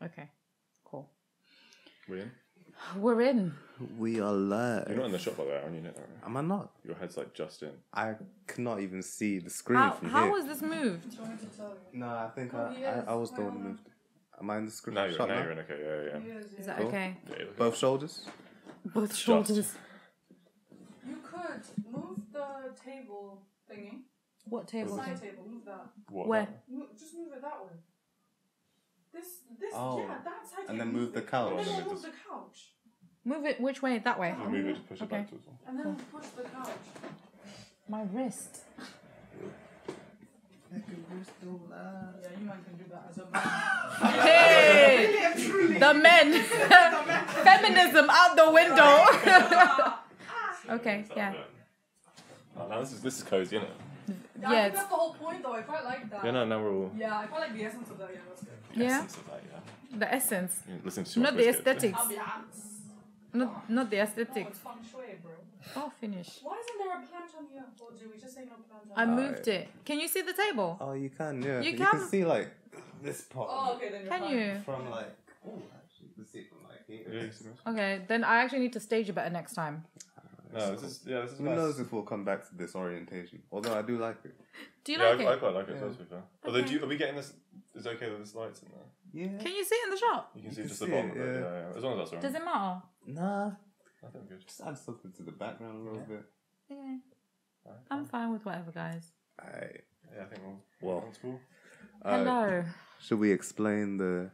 Okay, cool. We're in? We're in. We are live. You're not in the shop, by the way, are you? Know that, right? Am I not? Your head's like just in. I cannot even see the screen from How here. was this moved? Do you want me to tell you? No, I think I was the one who moved. Am I in the screen? No, you're in. Okay, yeah. He Is that Cool. okay? Yeah, Both shoulders? Both shoulders. You could move the table thingy. What table? Side table, move that. What? Where? Just move it that way. This, Oh. yeah, that side table. And then move the couch. And then Move move this- the couch. Move it which way? That way. You move it to push it Okay. back towards them. And then push the couch. My wrist. Yeah, you might can do that as a man. Hey! The men! Feminism out the window! Okay, yeah. Oh, now this is cozy, isn't it? Yeah, I Yeah, think that's the whole point though. I quite like that. Yeah, no, now we're all. Yeah, I quite like the essence of that. Yeah, that's good. Yeah. Essence of that, yeah. the essence. Listen to Not the aesthetics. Ambiance. Not the No, aesthetics. it's feng shui, bro. Oh, finish. Why isn't there a plant on here? Or do we just say no plant on I here? moved it. Can you see the table? Oh, you can, yeah. You You can- can see, like, this part. Oh, okay, then you're Can fine. you? From, like... Oh, actually, you can see it from, like, here. Yeah, you see this? Okay, then I actually need to stage it better next time. No, this is Who nice. knows if we'll come back to this orientation. Although I do like it. Do you Yeah, like I it? quite like it as well, to be fair. Although, Okay. are we getting this? Is it okay that there's lights in there? Yeah. Can you see it in the shop? You can see can just the see bottom it, of it. yeah. Yeah. As long as that's alright. Does it matter? Nah. I think we're good. Just add something to the background a little bit. Yeah. Alright, I'm fine with whatever, guys. Alright. Yeah, I think Well. that's cool. Hello. Should we explain the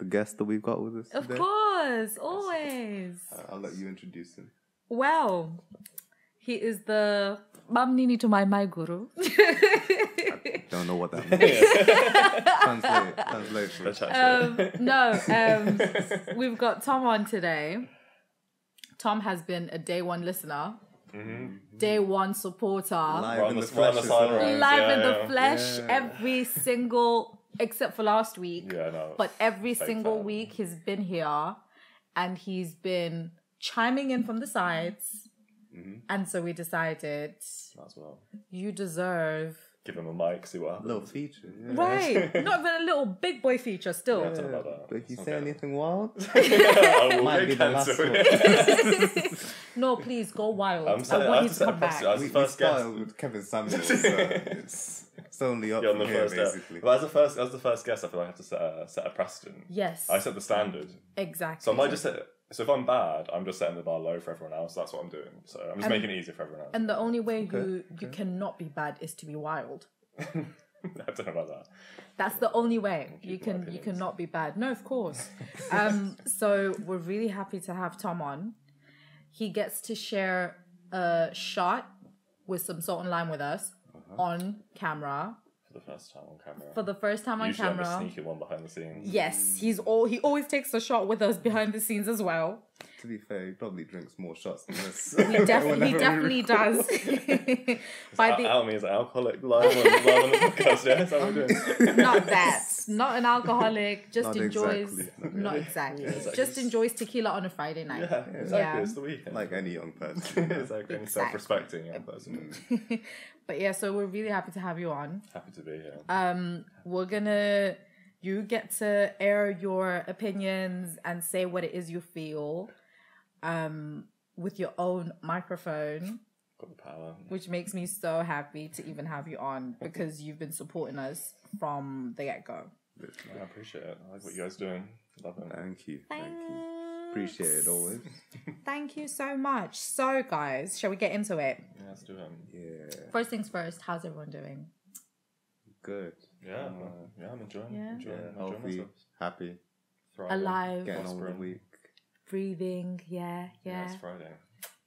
guest that we've got with us Of today? course, always. I'll let you introduce him. Well, he is the Mamnini to my guru. Don't know what that means. Translate for us. We've got Tom on today. Tom has been a day one listener, day one supporter, Live in the We're on flesh. the as side well. road. live Yeah, in the yeah. flesh Yeah. every single, except for last week. Yeah, no. But every Fake single fan. week he's been here and he's been chiming in from the sides. And so we decided As well. you deserve, Give him a mic, see what happens. Little feature. Yeah. right, not even a little big boy feature still. Yeah. About that. But if you It's say okay. anything wild, I will might get be the last cancelled. one. No, please go wild. I'm I saying, I want have you to to set a come back. precedent. As we the first guest. started with Kevin Samuels, so it's only up Yeah, on from the here, first basically. But as the first guest, I feel like I have to set a precedent. Yes, I set the standard. exactly. So I might just set. So if I'm bad, I'm just setting the bar low for everyone else. That's what I'm doing. So I'm just making it easier for everyone else. And the only way you cannot be bad is to be wild. I don't know about that. That's the only way you keep my can opinions. cannot be bad. No, of course. So we're really happy to have Tom on. He gets to share a shot with some salt and lime with us on camera For the first time on camera. for the first time on Usually I'm camera. a sneaky one behind the scenes. Yes, he always takes a shot with us behind the scenes as well. To be fair, he probably drinks more shots than this. He definitely does. By the Out me as an alcoholic live on the podcast, yeah? That's how we're doing. not that, not an alcoholic, just Not enjoys exactly. not exactly. exactly. Just enjoys tequila on a Friday night. Yeah, exactly. Yeah. It's the weekend. Like any young person. exactly. Any self-respecting young person. But yeah, so we're really happy to have you on. Happy to be here. You get to air your opinions and say what it is you feel with your own microphone, Got the power. which makes me so happy to even have you on because you've been supporting us from the get-go. I appreciate it. I like what you guys are doing. Love it. Thank you. Thank you. Appreciate it always. Thank you so much. So guys, shall we get into it? Yeah, let's do it. Yeah. First things first, how's everyone doing? Good. Yeah, I'm enjoying. Yeah. Enjoying Healthy, myself. happy, Thriving. Alive, getting on with the Prospering. week. breathing, yeah. Yeah, it's Friday.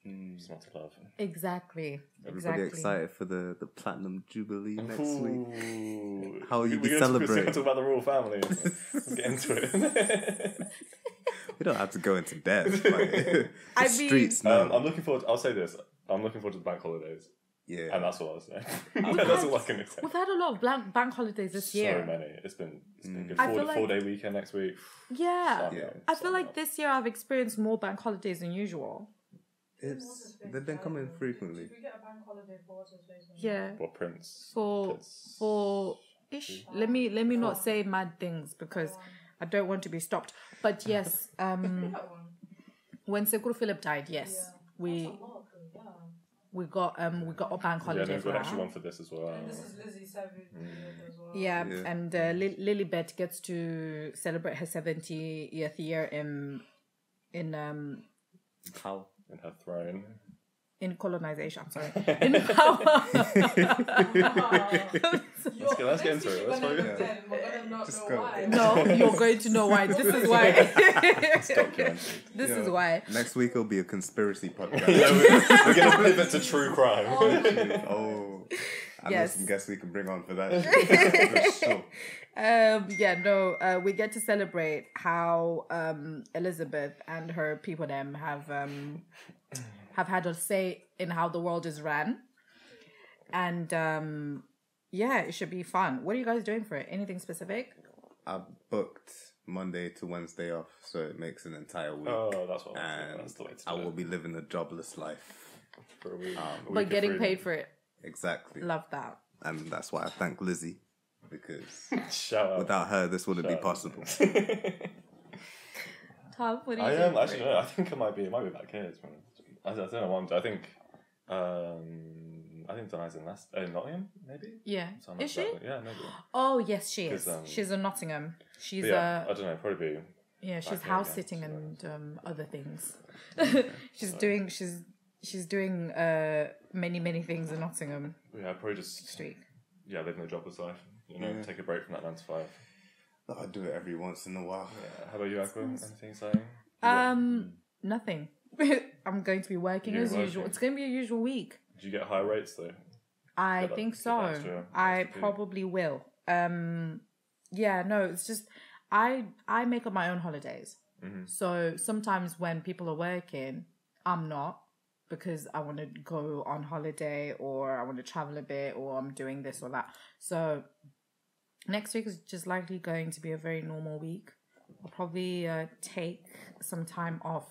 Smell to love. Exactly. Everybody excited for the Platinum Jubilee next week. Ooh. How will you be We're gonna celebrating? talk about the royal family. Let's get into it. We don't have to go into depth. Like, the I mean- streets know. I'm looking forward. I'll say this. I'm looking forward to the bank holidays, yeah. and that's what I was saying. That's all I can say. We've had a lot of bank holidays this year. So many. It's been good. I feel like- 4-day weekend next week. Yeah. Yeah. I feel like this year I've experienced more bank holidays than usual. They've been coming frequently. Should we get a bank holiday for what's his face? Yeah. What Prince? For ish. Let me not say mad things because I don't want to be stopped. But yes, when Sekuru Philip died, yes, we got a bank holiday. Yeah, there's for an extra her. one for this as well. And this is Lizzie Savage as well. Yeah, and Lilibet gets to celebrate her 70th year in How? In her throne. in colonization. I'm sorry, in power. Let's get into it. Let's Just go. No, you're going to know why. This is why. This is why. Next week it'll be a conspiracy podcast. We're going to pivot to true crime. Oh, I know Yes. some guests we can bring on for that. For sure. We get to celebrate how Elizabeth and her people them have had a say in how the world is ran, and it should be fun. What are you guys doing for it? Anything specific? I've booked Monday to Wednesday off, so it makes an entire week. Oh, that's what And that's the way to do I will it. be living a jobless life. For a week. But getting paid for it. Exactly. Love that. And that's why I thank Lizzie, because Shout out. without her, this wouldn't be possible. Tom, what are I you doing? actually no. I think it might be back here. To be honest. I don't know what I'm doing. I think Donna's in Nottingham, maybe. Yeah. So I'm not Is she? exactly- Yeah, maybe. Oh yes, she is. 'Cause, She's in Nottingham. She's But yeah, I don't know. Probably be. she's back here house again, sitting so- and other things. she's doing many things in Nottingham Yeah, probably just next week. living a jobless life. Take a break from that 9 to 5. I do it every once in a while. Yeah. How about you, Aqua? Anything exciting? Nothing. I'm going to be working You're as working. usual. It's going to be a usual week. Did you get high rates though? I Get that- think get so. that extra I fee. probably will. It's just I make up my own holidays. Mm-hmm. So sometimes when people are working, I'm not, because I want to go on holiday or I want to travel a bit or I'm doing this or that. So next week is just likely going to be a very normal week. I'll probably take some time off,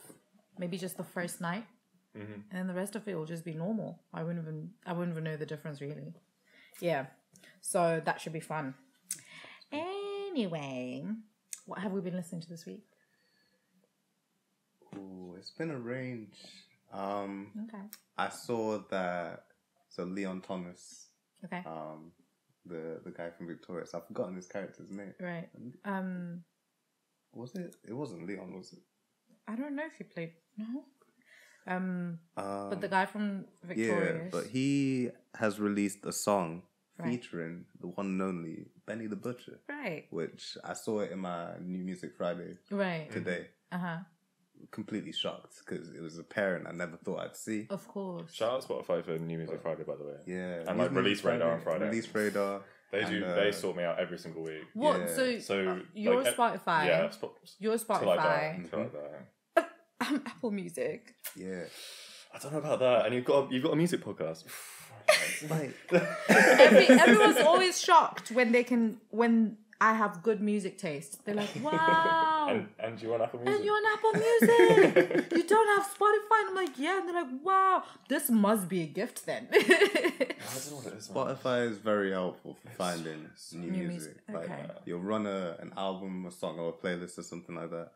maybe just the first night, and then the rest of it will just be normal. I wouldn't even know the difference really. Yeah, so that should be fun. Anyway, what have we been listening to this week? Ooh, it's been a range. Okay. I saw that. So Leon Thomas, Okay. the guy from Victoria. So I've forgotten his character's name. Right. Was it? It wasn't Leon, was it? I don't know if he played. No. But the guy from Yeah, Victoria. but he has released a song Right. featuring the one and only Benny the Butcher, Right. which I saw it in my New Music Friday Right. today. Completely shocked because it was a parent I never thought I'd see. Of course. Shout out Spotify for New Music Friday, by the way. Yeah, And like Release Radar on Friday. Release Radar. They and, they sort me out every single week. What? Yeah. So your like, Spotify. Yeah, Your till I die. Spotify. Till I die. Apple Music. Yeah, I don't know about that. And you've got a music podcast. like Everyone's always shocked when I have good music taste. They're like, wow. and you on Apple Music? And you're on Apple Music. You don't have Spotify. And I'm like, yeah. And they're like, wow. This must be a gift then. I don't know what it is. man. Spotify is very helpful for finding new New music. music, Like okay. you'll run an album, a song, or a playlist or something like that,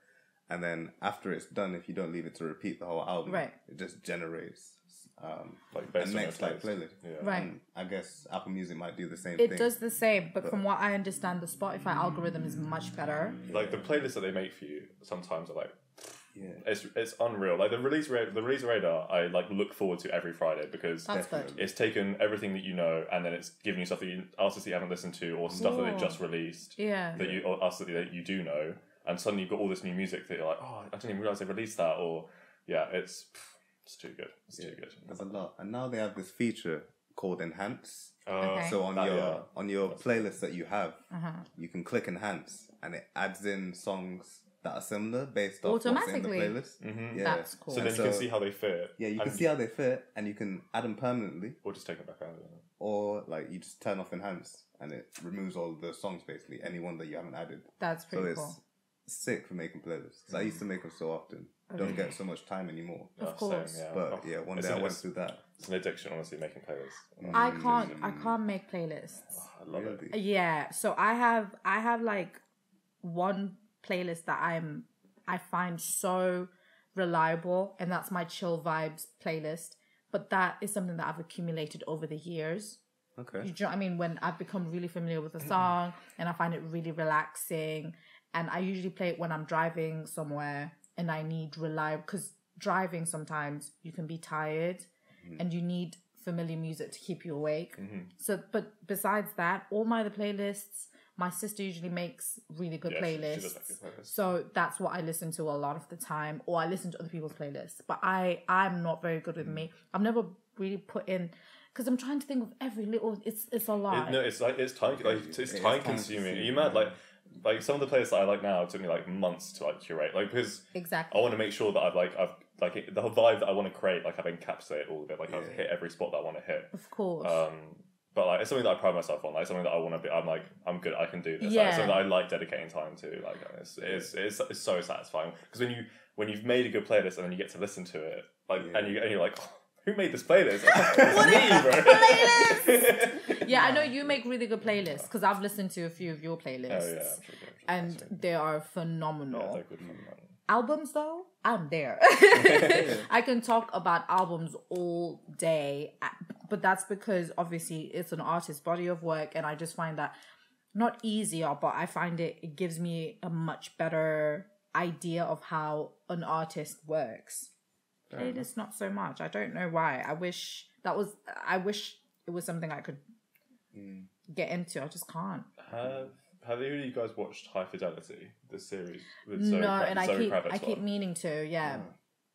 and then after it's done, if you don't leave it to repeat the whole album, Right. it just generates Like a based on next your like taste. playlist. Yeah. Right. And I guess Apple Music might do the same thing. It does the same, but from what I understand, the Spotify algorithm is much better. Like the playlists that they make for you sometimes are like Yeah. it's unreal. Like the release radar, I like look forward to every Friday because That's good. it's taken everything that you know and then it's giving you stuff that artists that you haven't listened to or stuff that they just released Yeah. that you do know, and suddenly you've got all this new music that you're like, oh, I didn't even realize they released that, or yeah, it's too good. It's too good. There's a lot, and now they have this feature called Enhance. Okay. So on That, your playlist that you have, you can click Enhance, and it adds in songs that are similar based off what's in the Automatically. playlist. Mm-hmm. Yeah. That's cool. So then you can see how they fit. Yeah, you can and- see how they fit, and you can add them permanently, or just take it back out. or like you just turn off Enhance, and it removes all the songs basically, any one that you haven't added. That's So pretty it's cool. sick for making playlists. 'Cause I used to make them so often. Don't get so much time anymore. Of course. But yeah, one day I went through that. It's an addiction, honestly, making playlists. I can't make playlists. I love it. Really? Yeah, so I have like one playlist that I find so reliable, and that's my chill vibes playlist. But that is something that I've accumulated over the years. Okay. You know what I mean? When I've become really familiar with a song and I find it really relaxing, and I usually play it when I'm driving somewhere and I need reliable, because driving sometimes you can be tired and you need familiar music to keep you awake. So, but besides that, all my other playlists, my sister usually makes really good playlists. She does make good playlists. So that's what I listen to a lot of the time, or I listen to other people's playlists. But I'm not very good with me. I've never really put in, because I'm trying to think of every little. It's a lot. It's time consuming. Are you mad? Like some of the playlists that I like now took me like months to like curate. Like, because exactly, I want to make sure that I've the whole vibe that I want to create. Like, I've encapsulated all of it. Like, I've hit every spot that I want to hit. Of course. But like, it's something that I pride myself on. Like, something that I want to be. I'm like, I'm good. I can do this. Like, something that I like dedicating time to. Like, it's so satisfying, because when you've made a good playlist and then you get to listen to it, like, and you're like, oh, who made this playlist? What is playlist? Yeah, I know you make really good playlists, because I've listened to a few of your playlists. Oh yeah, I'm sure. And they are phenomenal. Yeah, they're good fun. Albums though, I'm there. I can talk about albums all day, but that's because obviously it's an artist's body of work, and I just find that not easier, but I find it gives me a much better idea of how an artist works. Playlist not so much. I don't know why. I wish it was something I could get into. I just can't. Have either of you guys watched High Fidelity, the series with No, and I keep meaning to. Yeah.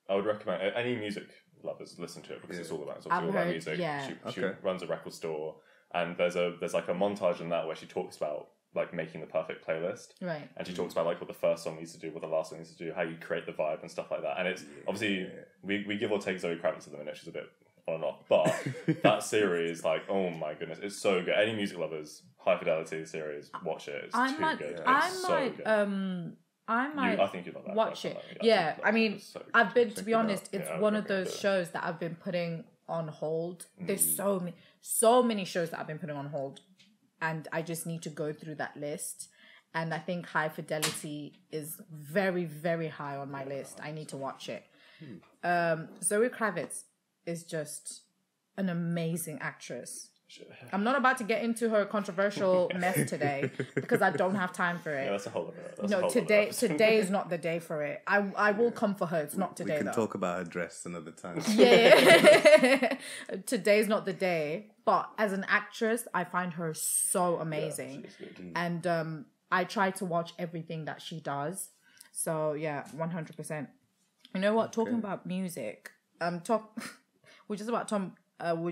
I would recommend any music lovers listen to it, because it's all about music. Yeah. She runs a record store, and there's like a montage in that where she talks about like making the perfect playlist. Right. And she talks about like what the first song needs to do, what the last song needs to do, how you create the vibe and stuff like that. And it's obviously we give or take Zoe Kravitz at the minute. She's a bit on and off, but that series, like, oh my goodness, it's so good. Any music lovers, High Fidelity series, watch it. It's too good. I think you'd love that. Watch it. Yeah, I mean, I've been, to be honest, it's one of those shows that I've been putting on hold. There's so many shows that I've been putting on hold, and I just need to go through that list. And I think High Fidelity is very, very high on my list. I need to watch it. Zoe Kravitz is just an amazing actress. I'm not about to get into her controversial mess today, because I don't have time for it. Yeah, that's a whole other. No, today is not the day for it. I will come for her. It's not today. We can talk about her dress another time. Yeah. Today's not the day. But as an actress, I find her so amazing. Yeah, she's good. And I try to watch everything that she does. So yeah, 100%. You know what? Talking about music, we're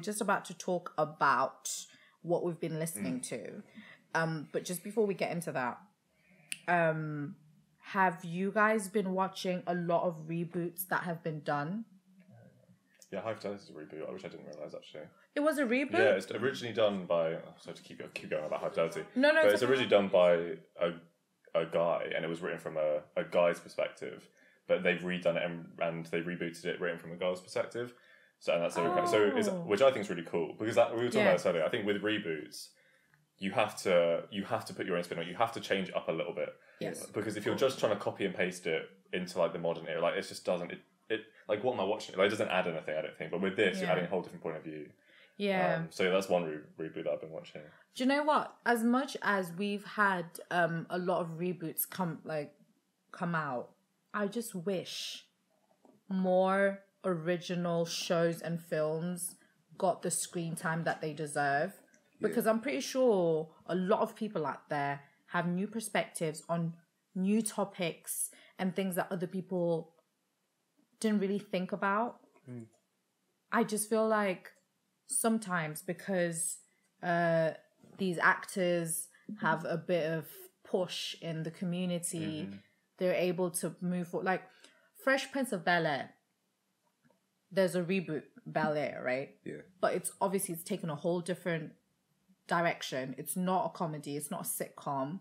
just about to talk about what we've been listening to. But just before we get into that, have you guys been watching a lot of reboots that have been done? Yeah, High Fidelity is a reboot, which I didn't realise actually. It was a reboot? Yeah, it's originally done by... Sorry to keep going about High Fidelity. No, but it's originally done by a guy, and it was written from a guy's perspective. But they've redone it and they rebooted it written from a girl's perspective. So, and that's which I think is really cool, because we were talking about this earlier. I think with reboots, you have to put your own spin on it. You have to change it up a little bit. Yes. Because if you're just trying to copy and paste it into like the modern era, like it just doesn't. It like, what am I watching? Like, it doesn't add anything, I don't think. But with this, you're adding a whole different point of view. Yeah. So that's one reboot that I've been watching. Do you know what? As much as we've had a lot of reboots come out, I just wish more original shows and films got the screen time that they deserve, because I'm pretty sure a lot of people out there have new perspectives on new topics and things that other people didn't really think about. I just feel like sometimes, because these actors have a bit of push in the community, they're able to move forward. Like Fresh Prince of Bel-Air, there's a reboot, Bel-Air, right? Yeah. But it's taken a whole different direction. It's not a comedy. It's not a sitcom.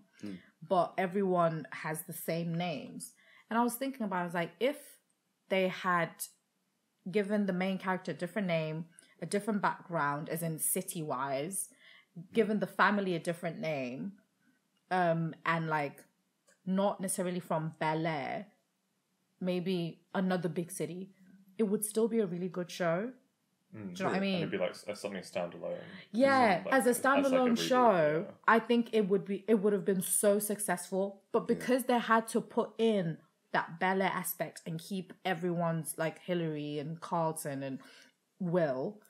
But everyone has the same names. And I was thinking about it, I was like, if they had given the main character a different name, a different background, as in city-wise, given the family a different name, and like not necessarily from Bel Air, maybe another big city, it would still be a really good show. Do you know what I mean? And it'd be like something standalone. Yeah, Like, as a standalone reboot, show, I think it would have been so successful. But because they had to put in that Bel Air aspect and keep everyone's like Hillary and Carlton and Will,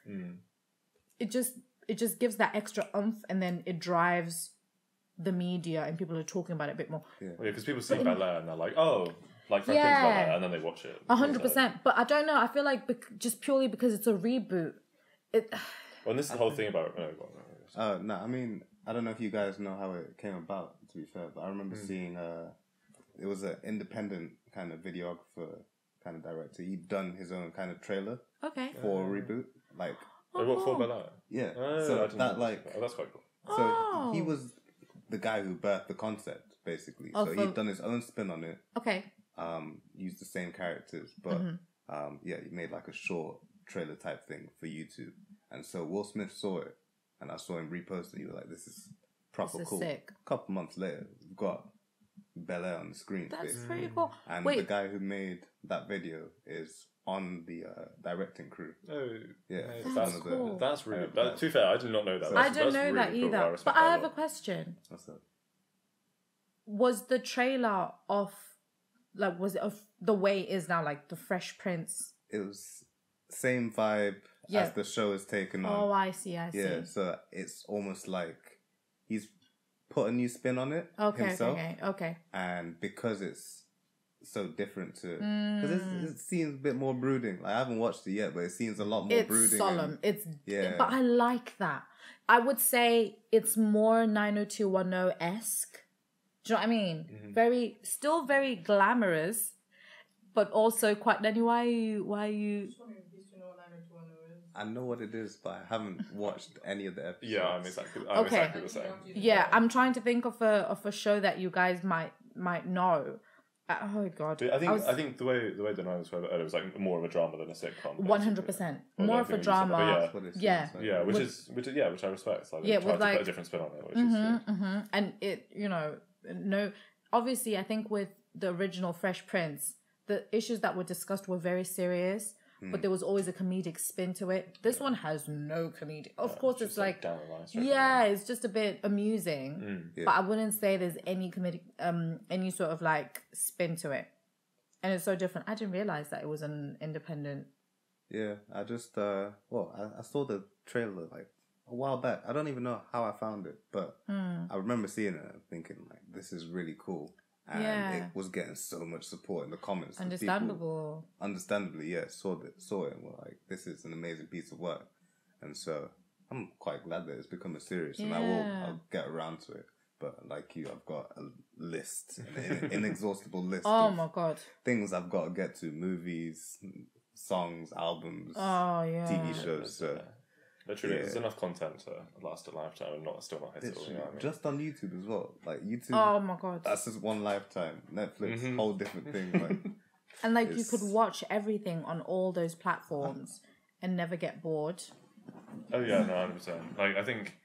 it just gives that extra oomph, and then it drives the media and people are talking about it a bit more. Yeah, because people see Bel Air and they're like, oh, like Fresh Prince of Bel-Air, and then they watch it. 100%. But I don't know. I feel like just purely because it's a reboot. Well, and this is the whole thing about. No, I mean, I don't know if you guys know how it came about. To be fair, but I remember seeing it was an independent kind of videographer, kind of director. He'd done his own kind of trailer. Okay. For a reboot, like. What for Bel Air? Yeah. So that like. Oh, that's quite cool. So he was the guy who birthed the concept, basically. So he'd done his own spin on it. Okay. Used the same characters, but he made like a short trailer type thing for YouTube. And so Will Smith saw it, and I saw him repost it. He was like, "This is proper cool." Sick. A couple months later, we've got Bel Air on the screen. That's pretty cool. And the guy who made that video is on the directing crew. Oh, yeah, that's cool. That's really. To be fair, I did not know that. I don't know that either. But I have a question. What's that? Was the trailer of, like, was it of the way it is now, like the Fresh Prince? It was same vibe as the show is taken on. Oh, I see. Yeah, so it's almost like he's put a new spin on it himself. Okay. And because it's so different to... Because it seems a bit more brooding. Like, I haven't watched it yet, but it seems a lot more brooding. It's solemn. But I like that. I would say it's more 90210-esque. Do you know what I mean? Still very glamorous, but also quite... Then why are you... I know what it is, but I haven't watched any of the episodes. Yeah, I'm exactly the same. Yeah, I'm trying to think of a show that you guys might know. Oh God! I think the way the 90s were, it was like more of a drama than a sitcom. 100%, more of a drama. Which I respect. So they tried to put a different spin on it, which is good. And it, obviously, I think with the original Fresh Prince, the issues that were discussed were very serious. But there was always a comedic spin to it. This one has no comedic. Of course, it's like down the line, it's just a bit amusing. But I wouldn't say there's any comedic, any sort of like spin to it. And it's so different. I didn't realize that it was an independent. Yeah, I just I saw the trailer like a while back. I don't even know how I found it, but I remember seeing it and thinking like, this is really cool. And it was getting so much support in the comments. Understandable. Understandably, saw it and were like, this is an amazing piece of work. And so I'm quite glad that it's become a series, and I'll get around to it. But like you, I've got a list, an inexhaustible list. Oh my God. Things I've got to get to: movies, songs, albums, TV shows. So. Literally, there's enough content to last a lifetime and still not hit it all. You know what I mean? Just on YouTube as well. Like YouTube. Oh my God. That's just one lifetime. Netflix, whole different thing. Like, and like you could watch everything on all those platforms and never get bored. Oh yeah, no, 100%. Like I think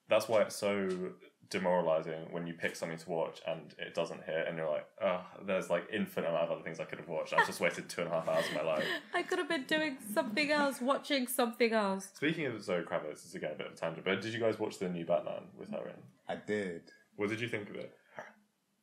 that's why it's so demoralizing when you pick something to watch and it doesn't hit, and you're like, oh, there's like infinite amount of other things I could have watched. I've just wasted 2.5 hours of my life. I could have been doing something else, watching something else. Speaking of Zoe Kravitz, this is again a bit of a tangent, but did you guys watch the new Batman with her in? I did. What did you think of it?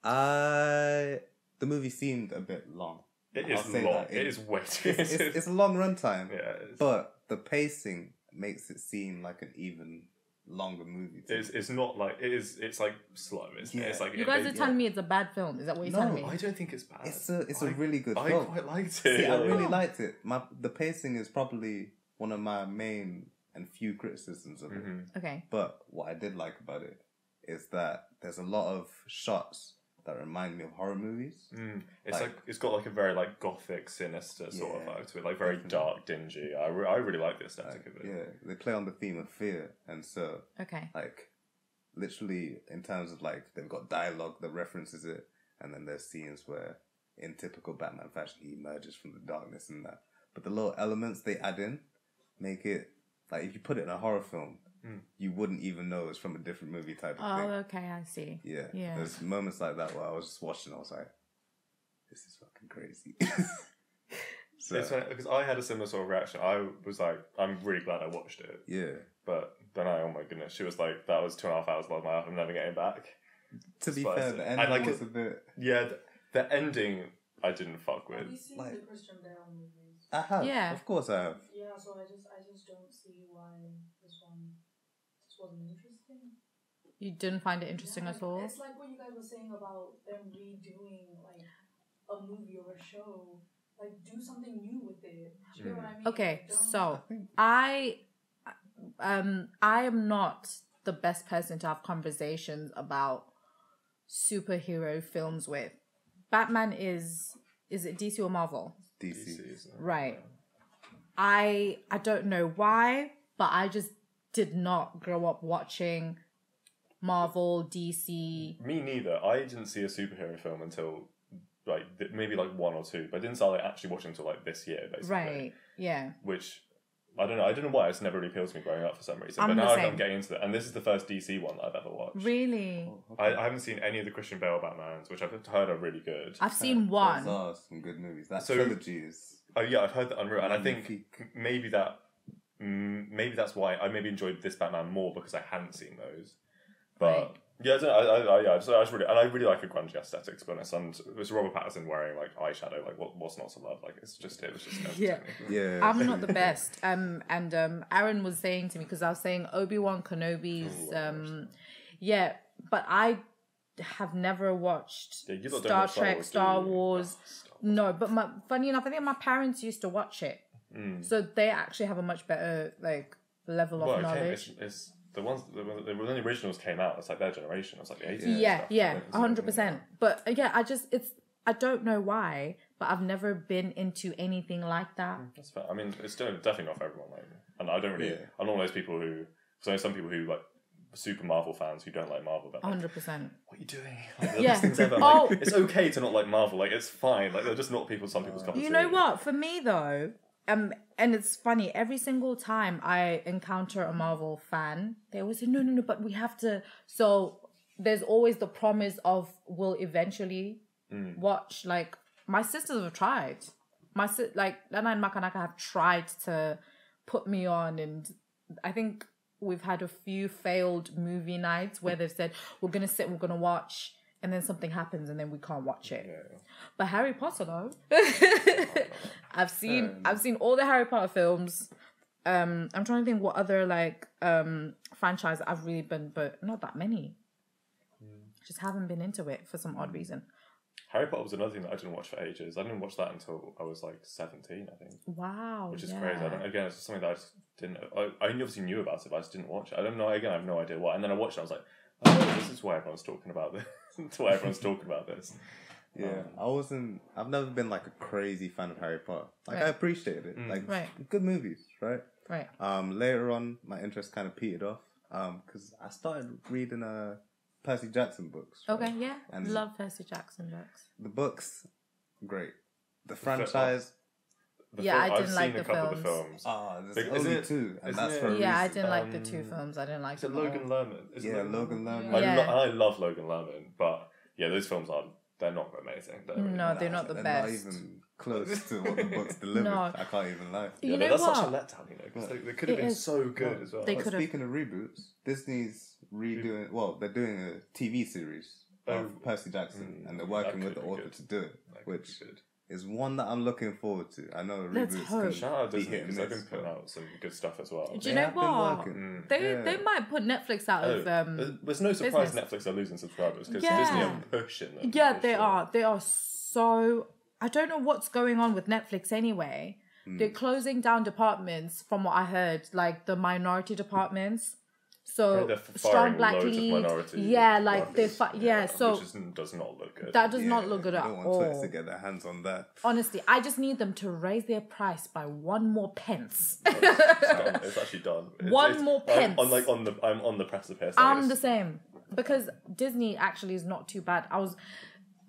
The movie seemed a bit long. It is long. It is way too. It's a long runtime. Yeah, but the pacing makes it seem like an even longer movie. It's not like it is. It's like slow. It's like you guys are telling me it's a bad film. Is that what you're telling me? No, I don't think it's bad. It's a really good film. I quite liked it. See, I really liked it. The pacing is probably one of my main and few criticisms of it. Okay. But what I did like about it is that there's a lot of shots that remind me of horror movies. It's like it's got like a very like gothic, sinister sort of vibe to it, like very dark, dingy. I really like the aesthetic of it. Yeah, they play on the theme of fear, and so like literally in terms of like they've got dialogue that references it, and then there's scenes where, in typical Batman fashion, he emerges from the darkness and that. But the little elements they add in make it like if you put it in a horror film, you wouldn't even know it's from a different movie type of Oh, thing. okay, I see. Yeah. Yeah. There's moments like that where I was just watching, I was like, this is fucking crazy. So, It's because I had a similar sort of reaction. I was like, I'm really glad I watched it. yeah. But then oh my goodness, she was like, that was 2.5 hours of my life. I'm never getting back. To be Spicy. fair, the ending like was a bit... Yeah, the ending I didn't fuck Have you with. seen Like- the Christian Bale movies? I have. Yeah. Of course I have. Yeah, so I just don't see why this one just wasn't interesting. You didn't find it interesting Yeah, at all? It's like what you guys were saying about them redoing like a movie or a show. Like, do something new with it. Do you know what I mean? Okay, Don't- so I am not the best person to have conversations about superhero films with. Batman is it DC or Marvel? DC. isn't it? Right. I don't know why, but I just did not grow up watching Marvel, DC. Me neither. I didn't see a superhero film until like maybe like 1 or 2, but I didn't start like actually watching until like this year, basically. Right. Yeah. Which I don't know why it's never really appealed to me growing up for some reason. I'm But the now same. I'm getting into it, and this is the first DC one that I've ever watched. Really? I haven't seen any of the Christian Bale Batmans, which I've heard are really good. I've seen Those one. are some good movies. That So- trilogy is... Oh yeah, I've heard that unreal, and I think Magnifique. maybe that's why I maybe enjoyed this Batman more because I hadn't seen those. But Right. yeah, I just really and I really like a grungy aesthetic, to be honest. And it was Robert Pattinson wearing like eyeshadow, like what's not to love? Like it was just Yeah. Yeah. I'm not the best. And Aren was saying to me, because I was saying Obi-Wan Kenobi's yeah, but I have never watched Yeah, you lot don't Star watch Trek, Star do you? Wars. No, but funny enough, I think my parents used to watch it, so they actually have a much better like level of Well, knowledge. it's the ones when the originals came out. It's like their generation. It's like the 80s. Yeah, 100%. But yeah, I don't know why, but I've never been into anything like that. That's fair. I mean, it's definitely not for everyone. Like, and I don't really. Yeah. I'm not one of those people who. So I know some people who like super Marvel fans who don't like Marvel. But like, 100%. what are you doing? Like, the Yeah. best things ever. Oh. Like, it's okay to not like Marvel. Like, it's fine. Like, they're just not some people's cup of tea. You know what? For me though, and it's funny, every single time I encounter a Marvel fan, they always say, no, but we have to. So there's always the promise of we'll eventually watch. Like my sisters have tried. Like Lana and Makanaka have tried to put me on, and I think we've had a few failed movie nights where they've said we're gonna watch, and then something happens and then we can't watch it. Yeah. But Harry Potter though, I've seen all the Harry Potter films. I'm trying to think what other like franchise I've really been, but not that many. Just haven't been into it for some odd reason. Harry Potter was another thing that I didn't watch for ages. I didn't watch that until I was like 17, I think. Wow, Which is yeah. crazy. Again, it's something that I just didn't. I obviously knew about it, but I just didn't watch it. I don't know. Again, I have no idea why. And then I watched it. I was like, oh, this is why everyone's talking about this. That's why everyone's talking about this. Yeah, I've never been like a crazy fan of Harry Potter. Like Right. I appreciate it. Like Right. good movies, right? Right. Later on, my interest kind of petered off. Because I started reading Percy Jackson books. right? Okay, yeah. And Love Percy Jackson books. the books, great. The franchise, Yeah, I I've didn't like seen a the couple of the films. films. there's Isn't only it- 2, and isn't that's it- for a Yeah, I reason. didn't like the 2 films. I didn't like Is it them all. Logan Lerman? Is it Yeah, Logan Lerman. Yeah. I love Logan Lerman, but yeah, those films they're not amazing. No, they're not the They're best. not even close to what the books delivered. No. I can't even lie. You know that's what? such a letdown, you know, because they could have It been is. so good as well. They But could've- speaking of reboots, Disney's redoing. Well, they're doing a TV series of Percy Jackson, and they're working that with the could be author good. to do it, That could be which good. is one that I'm looking forward to. I know Let's reboots hope. can Shout out be Disney hit and because they've miss. been putting out some good stuff as well. Do you They know have been what? working. They might put Netflix out of There's no surprise business. Netflix are losing subscribers because Yeah. Disney are pushing them. Yeah, for they sure. are. They are so. I don't know what's going on with Netflix anyway. They're closing down departments, from what I heard, like the minority departments. So They're strong firing black loads of lead, minority yeah, like workers, so which does not look good. that does Yeah, not look good you at don't want all. Twitter to get their hands on that. Honestly, I just need them to raise their price by 1 more pence. It's actually done. One more pence. I'm on the precipice. I'm the same, because Disney actually is not too bad.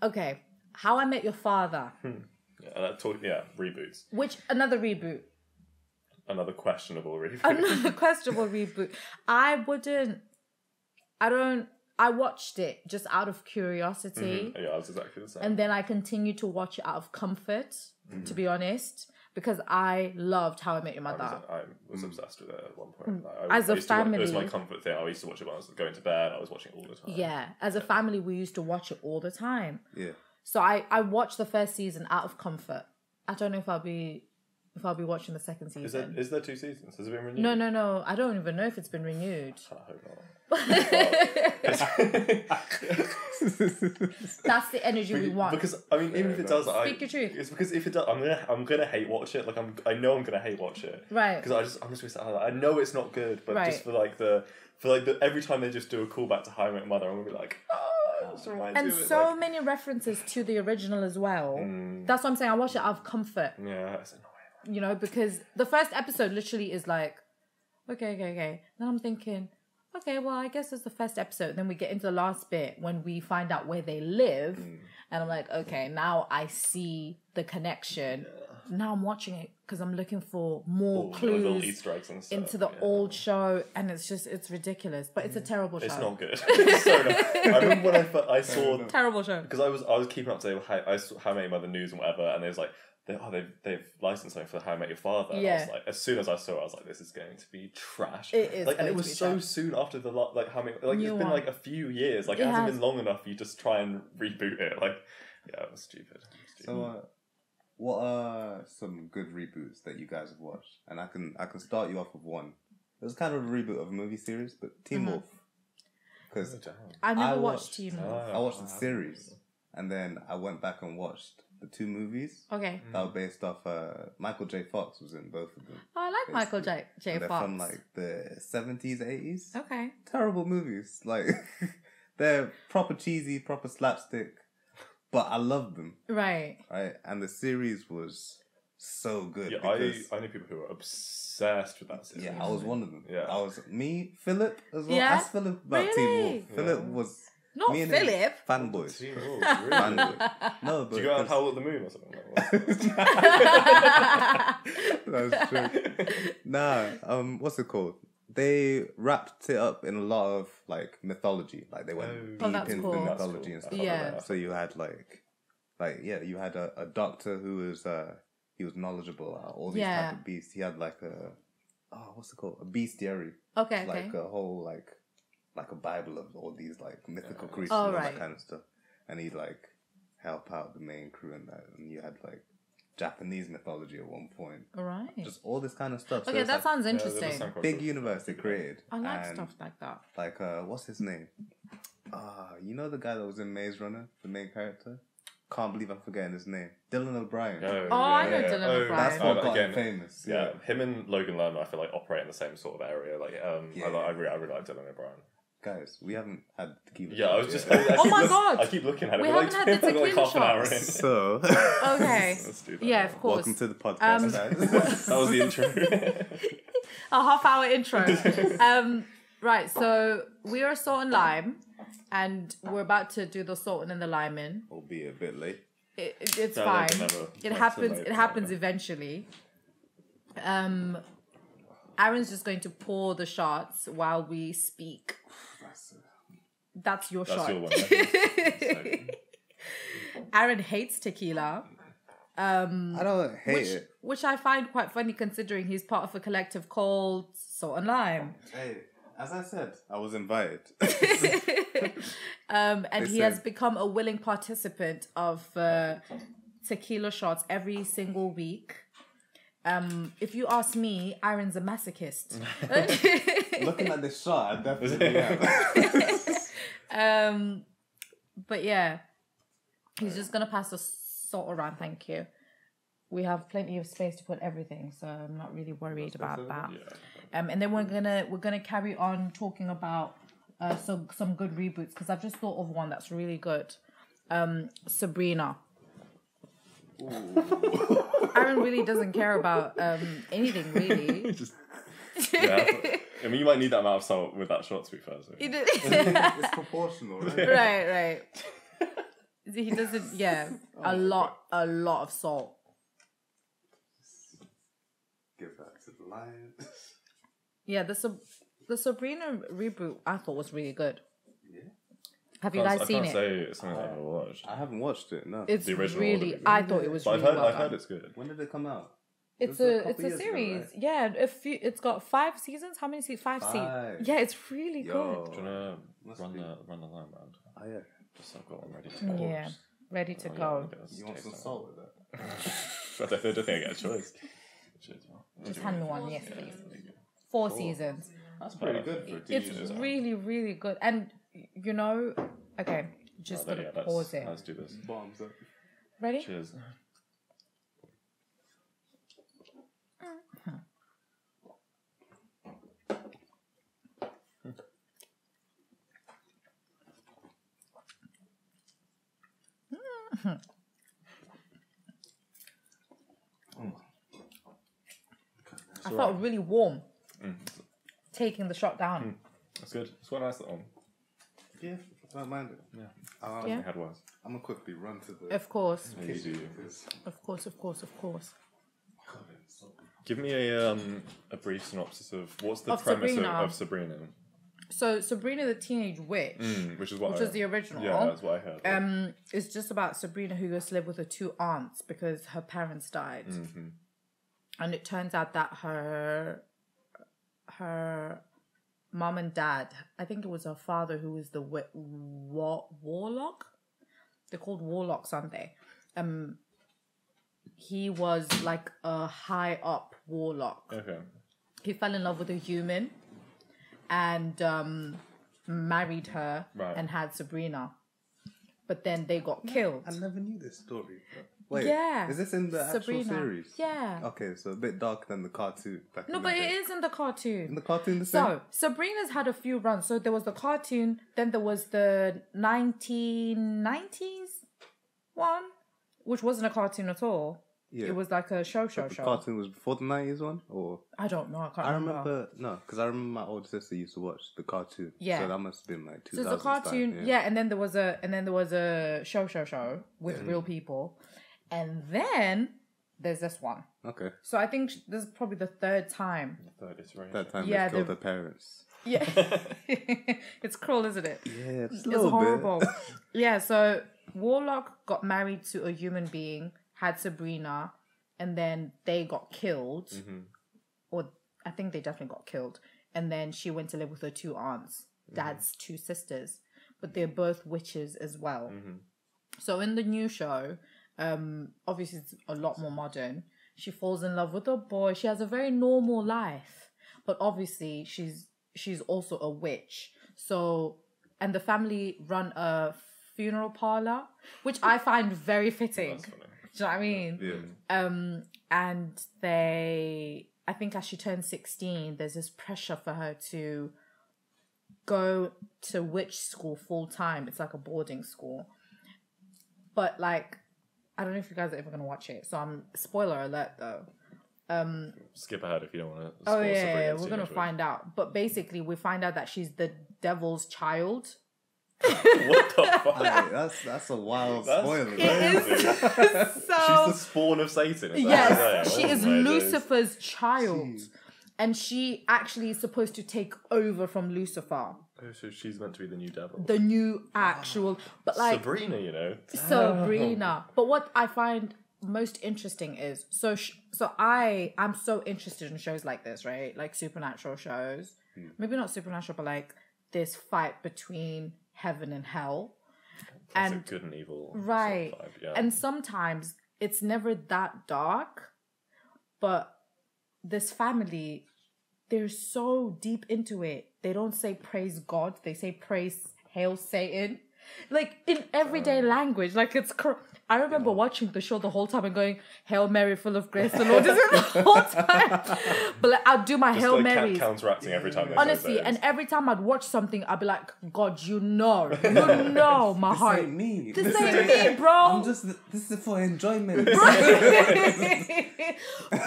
Okay, How I Met Your Father, reboots. which another reboot. another questionable reboot. Another questionable reboot. I watched it just out of curiosity. Yeah, I was exactly the same. And then I continued to watch it out of comfort, to be honest, because I loved How I Met Your Mother. I was obsessed with it at one point. As a family. It was my comfort thing. I used to watch it when I was going to bed. I was watching it all the time. Yeah. As a family, we used to watch it all the time. Yeah. So I watched the first season out of comfort. I don't know if I'll be watching the second season. Is there 2 seasons? Has it been renewed? No. I don't even know if it's been renewed. I hope not. That's the energy we want. Because I mean, even if it does, Speak your truth. It's because if it does, I'm gonna hate watch it. Like I know I'm gonna hate watch it. Right. Because I'm just gonna say, I know it's not good, but Right. just for the every time they just do a callback to How I Met Your Mother, I'm gonna be like, it just reminds And me of it, so like, many references to the original as well. That's what I'm saying. I watch it out of comfort. yeah, it's annoying. You know, because the first episode literally is like, okay. Then I'm thinking, okay, well, I guess it's the first episode. Then we get into the last bit when we find out where they live. And I'm like, okay, now I see the connection. Now I'm watching it because I'm looking for more Little clues Easter eggs and stuff. into the old show. And it's ridiculous. But it's a terrible show. It's not good. It's so not. I remember when I saw Terrible show. because I was keeping up to date with How I Met Your Mother news and whatever, and there's like. They've licensed something for How I Met Your Father. And I was like, as soon as I saw it, I was like, this is going to be trash. It is like, and going it to was be so trash. soon after the like How Many like New it's been one. like a few years. Like it It hasn't has. been long enough. You just try and reboot it. Like yeah, it was stupid. So, what are some good reboots that you guys have watched? And I can start you off with one. It was kind of a reboot of a movie series, but Teen Wolf. Because I never I watched watched- Teen Oh, Wolf. I watched the series, and then I went back and watched the 2 movies Okay. that were based off. Michael J. Fox was in both of them. Oh, I like Michael J. And they're Fox. from like the 70s, 80s. Okay. Terrible movies. Like they're proper cheesy, proper slapstick, but I love them. Right. Right, and the series was so good. Yeah, because, I know people who are obsessed with that series. yeah, I was one of them. Yeah. I was Philip as well. Yeah? Ask Philip about Teen Really? Wolf. Philip was Not me and Philip. him fanboys. Teen Wolf, really? Fanboy. No, but Do you go out and howl at the moon or something? that's true. Nah, what's it called? They wrapped it up in a lot of like mythology. Like they went Oh, deep that's into cool. the That's mythology cool. and stuff Yeah. like that. So you had like you had a doctor who was he was knowledgeable about all these Yeah. type of beasts. He had like what's it called? A bestiary. Okay. Like a whole like a Bible of all these like mythical creatures Oh, and all right. that kind of stuff. And he'd like help out the main crew and that. And you had like Japanese mythology at one point. All right. Just all this kind of stuff. So Okay, it's that like sounds Yeah, interesting. that does sound quite big cool. universe they created. I like And, stuff like that. like what's his name? You know the guy that was in Maze Runner, the main character? Can't believe I'm forgetting his name. Dylan O'Brien. I know Dylan O'Brien. That's what got again, him famous. Yeah, him and Logan Lerman, I feel like operate in the same sort of area. Like, Yeah. I really like Dylan O'Brien. Guys, we haven't had tequila. Yeah, I was yet. just. Oh my God. I keep looking at it. We We're like, haven't had the we're like tequila half an hour in. shots. So, Okay. Let's do that. Yeah, of course. welcome to the podcast, guys. That was the intro. A half-hour intro. Right, so we are Salt and Lime, and we're about to do the salt and the lime in. We'll be a bit late. It's No, fine. they can never- It that's happens. too late, It happens never. eventually. Aren's just going to pour the shots while we speak. That's your That's shot. your one. Yeah. Aren hates tequila. I don't hate it. Which I find quite funny considering he's part of a collective called Salt and Lime. Hey, as I said, I was invited. And he has Listen. become a willing participant of tequila shots every single week. If you ask me, Aren's a masochist. Looking at this shot, I definitely am. But yeah, he's just gonna pass the salt around. Thank you. We have plenty of space to put everything, so I'm not really worried about that. And then we're gonna carry on talking about some good reboots because I've just thought of one that's really good. Sabrina. Aren really doesn't care about anything really. Yeah. I mean, you might need that amount of salt with that shot, to be fair. So. It's proportional, right? Right. He doesn't. Yeah, a lot of salt. Give that to the Lion. Yeah, the Sabrina reboot I thought was really good. Yeah. Have you guys seen I can't it? say it's something I've ever watched. I haven't watched it. No. It's The original really. one. I thought it was But really well I've heard done. it's good. When did it come out? It's It was a couple years ago, series. right? Yeah, it's got 5 seasons. How many seasons? 5 seasons. 5. Yeah, it's really Yo. good. Do you want Must to be. run the line round? Oh, yeah. Just so I've got one ready to go. Yeah, ready to Oh, yeah, go. look at this You want taste some of salt with that? it. I don't think I get a choice. Cheers, man. Just hand me one, yes, please. 4 seasons. That's pretty good for a TV It's show. really, really good. And you know, okay, just Right, gonna pause it. Let's do this. Bombs up. Ready? Cheers. I felt really warm Mm. taking the shot down. That's good. It's quite a nice little one. Yeah, I don't mind it. Yeah. Yeah. I had worse. I'm gonna quickly run to the Of course, Yeah, you do you. because of course, of course, of course. Give me a brief synopsis of what's the Of premise Sabrina. of Sabrina, So Sabrina the Teenage Witch, which is what which I was the original. Yeah, that's what I heard. It's just about Sabrina who goes to live with her 2 aunts because her parents died, and it turns out that her mom and dad, I think it was her father who was the warlock. They're called warlocks, aren't they? He was like a high up warlock. Okay. He fell in love with a human and married her Right. and had Sabrina. But then they got killed. I never knew this story. Wait, Yeah. is this in the Sabrina. actual series? Yeah. Okay, so a bit darker than the cartoon. Back No, in but the it day. is in the cartoon. In the cartoon the same? So, Sabrina's had a few runs. So, there was the cartoon, then there was the 1990s one, which wasn't a cartoon at all. Yeah. It was like a show. The cartoon was before the 90s one? Or I don't know. I can't I remember. remember, no, because I remember my older sister used to watch the cartoon. Yeah. So that must have been like 2000s So it's a cartoon, time, yeah. And then there was a show with real people, and then there's this one. Okay. So I think this is probably the 3rd time. Third iteration. That time Yeah, they killed the- their parents. Yeah, it's cruel, isn't it? Yeah, it's a It's little horrible. bit. Yeah, so Warlock got married to a human being, had Sabrina, and then they got killed. Or I think they definitely got killed. And then she went to live with her 2 aunts, dad's 2 sisters. But they're both witches as well. So in the new show, obviously it's a lot more modern. She falls in love with a boy. She has a very normal life. But obviously she's also a witch. So, and the family run a funeral parlor, which I find very fitting. That's funny. Do you know what I mean? Yeah. And I think as she turns 16, there's this pressure for her to go to witch school full time. It's like a boarding school. But like, I don't know if you guys are ever going to watch it. So spoiler alert though. Skip ahead if you don't want to. Oh yeah, we're going to find out. But basically we find out that she's the devil's child. What the fuck? Hey, that's a wild spoiler. It is She's so... the spawn of Satan. Is that Yes, what you're she saying? is Oh my days. Lucifer's child. And she actually is supposed to take over from Lucifer. Oh, so she's meant to be the new devil. The new actual... But like... Sabrina, you know. Sabrina. But what I find most interesting is... So I'm so interested in shows like this, right? Like supernatural shows. Maybe not supernatural, but like this fight between heaven and hell. That's a good and evil. Right. Sort of vibe, yeah. And sometimes it's never that dark, but this family, they're so deep into it. They don't say praise God. They say praise hail Satan. Like in everyday language. Like it's... I remember watching the show the whole time and going, Hail Mary, full of grace, the Lord is in the whole time. But like, I'd do my Just Hail like Marys. counteracting every time. they say Honestly, those. and every time I'd watch something, I'd be like, God, you know my This heart. ain't me. This ain't me, bro. I'm just, this is for enjoyment.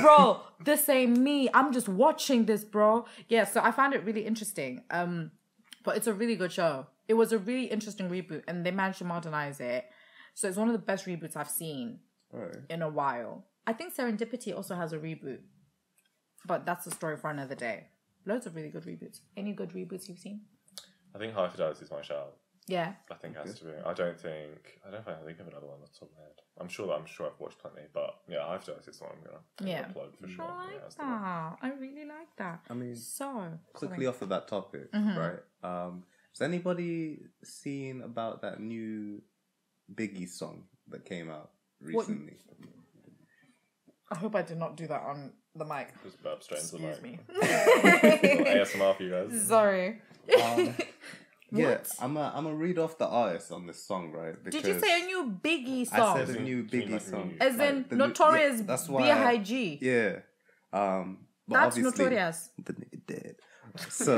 Bro, this ain't me. I'm just watching this, bro. Yeah, so I found it really interesting. But it's a really good show. It was a really interesting reboot, and they managed to modernize it. So it's one of the best reboots I've seen in a while. I think Serendipity also has a reboot. But that's a story for another day. Loads of really good reboots. Any good reboots you've seen? I think High Fidelity is my shout. Yeah. I think it has to be. I don't think I think of another one that's on my head. I'm sure I've watched plenty, but yeah, High Fidelity is the one I'm gonna upload for sure. I like that's the one. that. I really like that. I mean, so quickly off of that topic, right? Has anybody seen about that new Biggie song that came out recently? I hope I did not do that on the mic. Just burp straight into the mic. Me. ASMR for you guys. Sorry. Yeah, I'm gonna read off the artist on this song, right? Did you say a new Biggie song? I said a new Biggie song. As in Notorious B.I.G. Yeah. But that's Notorious. The nigga dead. So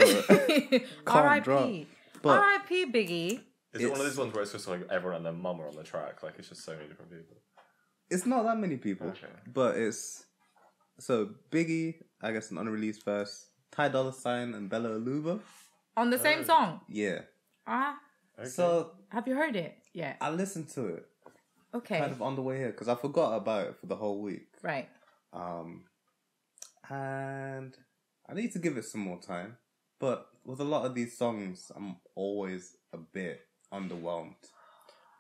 R.I.P. R.I.P. Biggie. Is it one of those ones where it's just like everyone and their mum are on the track? Like it's just so many different people. It's not that many people, okay. But it's so Biggie. I guess an unreleased verse. Ty Dolla $ign and Bella Aluba on the same song. Yeah. Okay. So have you heard it? Yeah. I listened to it. Okay. Kind of on the way here because I forgot about it for the whole week. Right. And I need to give it some more time. But with a lot of these songs, I'm always a bit underwhelmed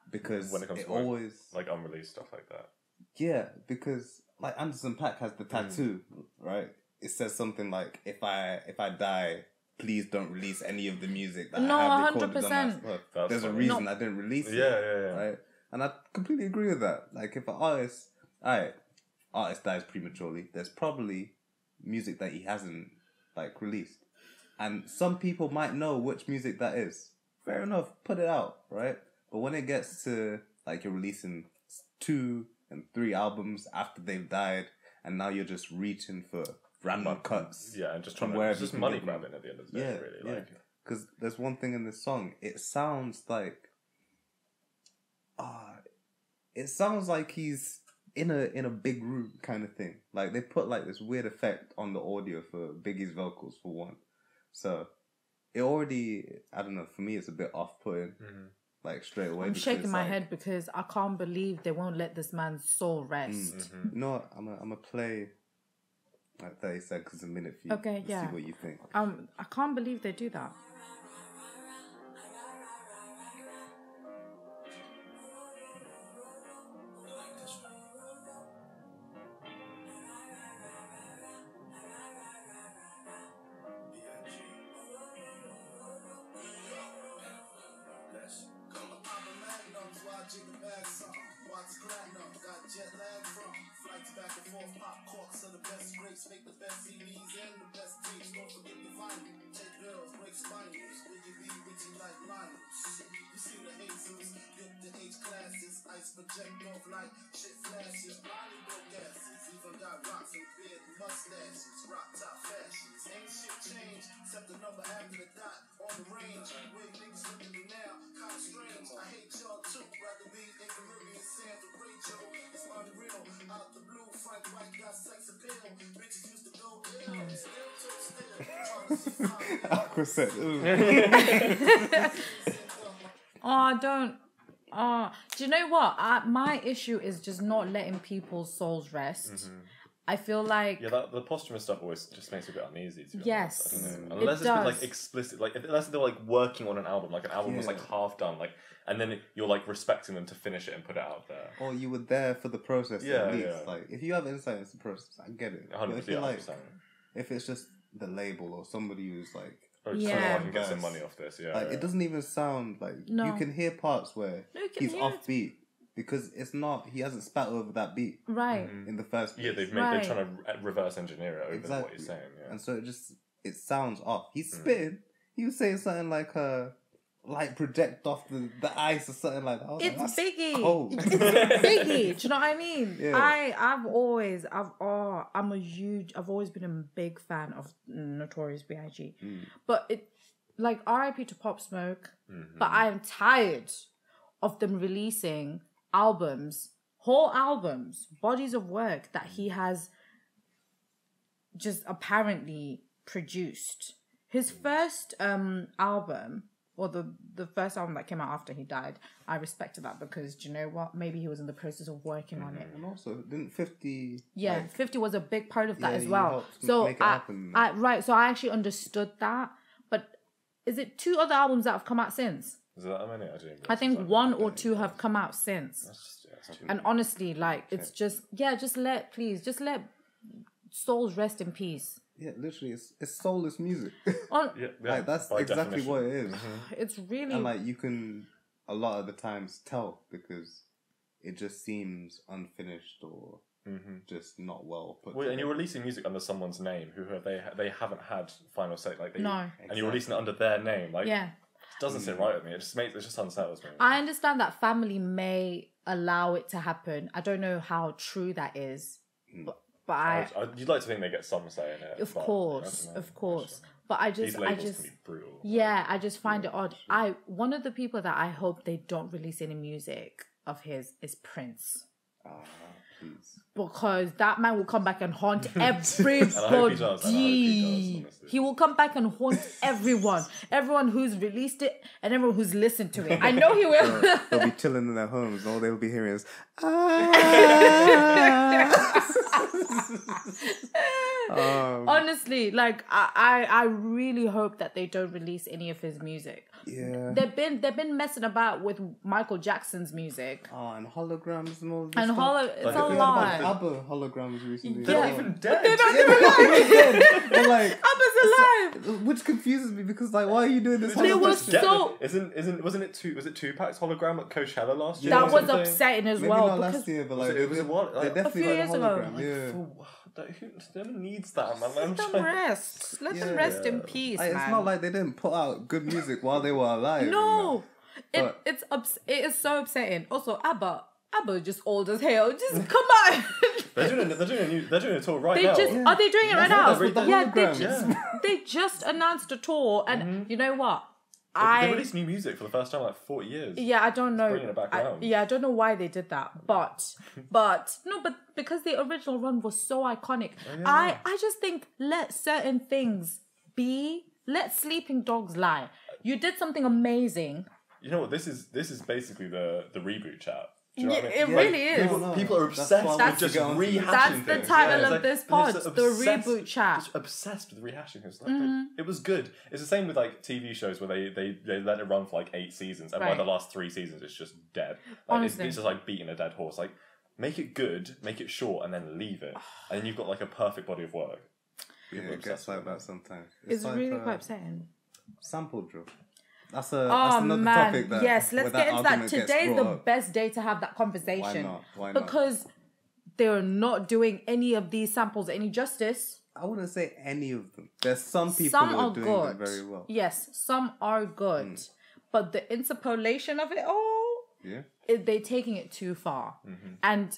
because when it comes to always like unreleased stuff like that. Yeah, because like Anderson .Paak has the tattoo, right? It says something like, "If I die, please don't release any of the music that I have recorded on my stuff." There's a reason I didn't release it. Yeah. Right? And I completely agree with that. Like, if an artist dies prematurely, there's probably music that he hasn't like released, and some people might know which music that is. Fair enough, put it out, right? But when it gets to like you're releasing 2 and 3 albums after they've died, and now you're just reaching for random cuts. Yeah, and just trying to just money grabbing at the end of the day, really. Like, because there's one thing in this song. It sounds like, he's in a big room kind of thing. Like they put like this weird effect on the audio for Biggie's vocals for one. So it already, I don't know. For me, it's a bit off-putting. Like straight away. I'm shaking my head because I can't believe they won't let this man's soul rest. You know what? I'm gonna play like 30 seconds a minute for you. Okay, yeah. See what you think. I can't believe they do that. Aqua said, ooh. Do you know what? My issue is just not letting people's souls rest. I feel like the posthumous stuff always just makes me a bit uneasy. To be honest. I don't know. Unless it's been like explicit, like unless they're like working on an album, like an album was like half done, like, and then you're like respecting them to finish it and put it out there. Or you were there for the process at least. Like if you have insight into the process, I get it. 100%. If it's just the label or somebody who's like, I can get some money off this. It doesn't even sound like you can hear parts where he's offbeat. Because it's not, he hasn't spat over that beat. Right. In the first place. Yeah, they're trying to reverse engineer it over what he's saying. Yeah. And so it sounds off. He's spitting. He was saying something like, light project off the ice or something like that. It's Biggie. Cold. It's Biggie. Do you know what I mean? Yeah. I've always been a big fan of Notorious B.I.G. But it, like, R.I.P. to Pop Smoke, but I am tired of them releasing whole albums, bodies of work that he has just apparently produced. His first album or the first album that came out after he died, I respected that because do you know what? Maybe he was in the process of working on it. And also, didn't 50... Yeah, like, 50 was a big part of that as he well. helped So make it happen. so I actually understood that. But is it 2 other albums that have come out since? Is that how many? I think 1 or 2 have come out since. That's too And honestly, like, it's just let souls rest in peace. Yeah, literally, it's soulless music. yeah, Like, that's by exactly definition. what it is. It's really... And, like, you can, a lot of the times, tell because it just seems unfinished or just not well put Well, and together. you're releasing music under someone's name who they haven't had final say. Like they, No. And you're releasing it under their name. Like, Yeah. it doesn't sit right with me. It just unsettles me. I understand that family may allow it to happen. I don't know how true that is. But you'd like to think they get some say in it. of but course. But These labels can be brutal. yeah, I just find it odd. One of the people that I hope they don't release any music of his is Prince. Please. Because that man will come back and haunt everybody. And I hope he does, honestly. He will come back and haunt everyone. Everyone who's released it and everyone who's listened to it. I know he will. They'll be chilling in their homes. All they'll be hearing is, Honestly, like I really hope that they don't release any of his music. Yeah. They've been messing about with Michael Jackson's music. And holograms and all this And stuff. it's a They had lie. ABBA holograms recently. They're not Yeah. even dead. They're not even alive. They're like, ABBA's alive. which confuses me because, like, why are you doing this? They were hologram? Wasn't it Tupac's hologram at Coachella last year? That or was something? upsetting as Maybe well. not Because last year, but like it was what? they Like, definitely a few had years a ago. hologram. Yeah. Who needs that, man? let them rest. Let them rest in peace, Like, man. it's not like they didn't put out good music while they were alive. No, But- it is so upsetting. Also, ABBA is just old as hell. Just come on. They're doing a tour right now. Are they doing it right now? With the Yeah, holograms. they just announced a tour, and you know what? They released new music for the first time in like 40 years. Yeah, I don't know. Bringing it back around. I don't know why they did that, but because the original run was so iconic, I just think let certain things be. Let sleeping dogs lie. You did something amazing. You know what? This is basically the reboot chat. Do you know what I mean? It really is. People are obsessed with just rehashing That's things. the title Yeah. of this And pod, it's the obsessed- reboot chat. Just obsessed with rehashing things. Like, it was good. It's the same with like TV shows where they let it run for like 8 seasons, and by Right. the last 3 seasons, it's just dead. Like, it's Honestly. just like beating a dead horse. Like, make it good, make it short, and then leave it, and then you've got like a perfect body of work. Yeah, it gets like that sometimes. It's like, really quite upsetting. sample drill. That's another topic. Yes, let's get into that. argument gets Today's the brought up. best day to have that conversation. Why not? Because they're not doing any of these samples any justice. I wouldn't say any of them. There's some people Some who are are doing good. it very well. Yes, some are good. But the interpolation of it all, Yeah. they're taking it too far. And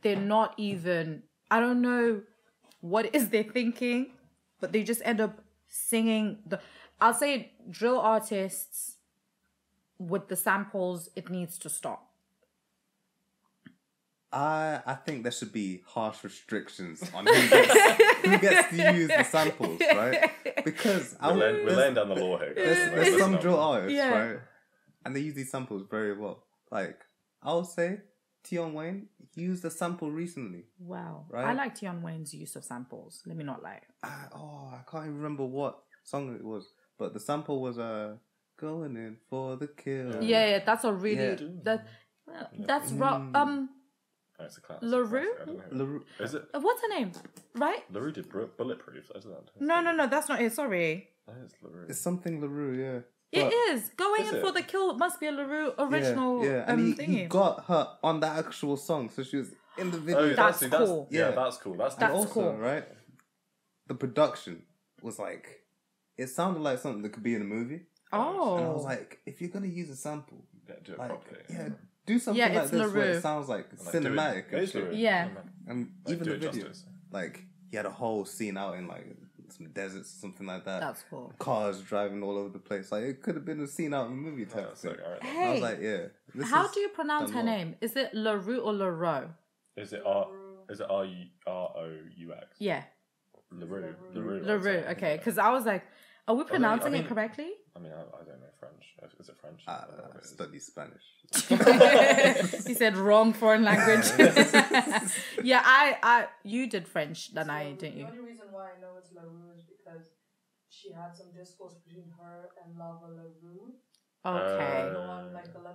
they're not even, I don't know what it is they're thinking, but they just end up singing I'll say drill artists with the samples, it needs to stop. I think there should be harsh restrictions on who gets to use the samples, right? Because We're laying down the law here. there's some drill artists, Yeah. right? And they use these samples very well. Like, I would say Tion Wayne used a sample recently. Wow. Right? I like Tion Wayne's use of samples. Let me not lie. I can't even remember what song it was. But the sample was going in for the kill. Yeah, that's a really Yeah. that's rock. It's a classic. LaRue? I don't know. LaRue. Is it? What's her name? Right? LaRue did Bulletproof. I don't No, know. that's not it. Sorry. That is LaRue. It's something LaRue, yeah. It But- is going Is in it? for the kill. It must be a LaRue original Yeah, and he thingy. got her on the actual song, so she was in the video. Oh, That's that's cool. Yeah, Yeah. that's cool. That's That's also, cool. right? The production was like, it sounded like something that could be in a movie. Oh. And I was like, if you're gonna use a sample, Yeah, do it like, properly. yeah, do something Yeah, like it's this where LaRue. it sounds like Like, do it- cinematic. It and is shit. LaRue. Yeah. And Like, even do the it video, justice. like, he had a whole scene out in like some deserts, something like that. That's cool. Cars driving all over the place. Like, it could have been a scene out in a movie type Yeah, of thing. sick, alright. And I was Hey, like, yeah. This how is do you pronounce her done well. name? Is it LaRue or LaRoe? Is it R-O-U-X? Yeah, LaRue. LaRue. Okay, because I was like, Are we pronouncing it correctly? I mean, I don't know French. Is it French? I study Spanish. He said wrong foreign language. Yeah, you did French than I, didn't you? The only reason why I know it's La Rue is because she had some discourse between her and Lava La Rue. Okay.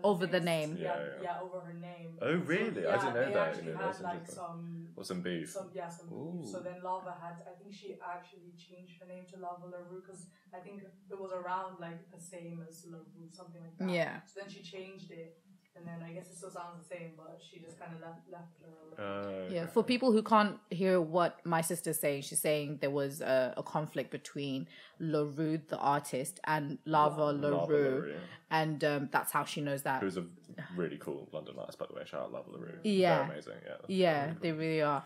Over the name. Yeah, over her name. Oh, really? So, I didn't know they that. Actually had like some beef. Some beef. So then Lava had, I think she actually changed her name to Lava La Rue because I think it was around like the same as La Rue, something like that. Yeah. So then she changed it. And then I guess it still sounds the same, but she just kind of left her. Yeah, for people who can't hear what my sister's saying, she's saying there was a conflict between La Rue, the artist, and Lava La Rue. And that's how she knows that. Who's a really cool London artist, by the way. Shout out Lava La Rue. Yeah. They're amazing. Yeah, cool. They really are.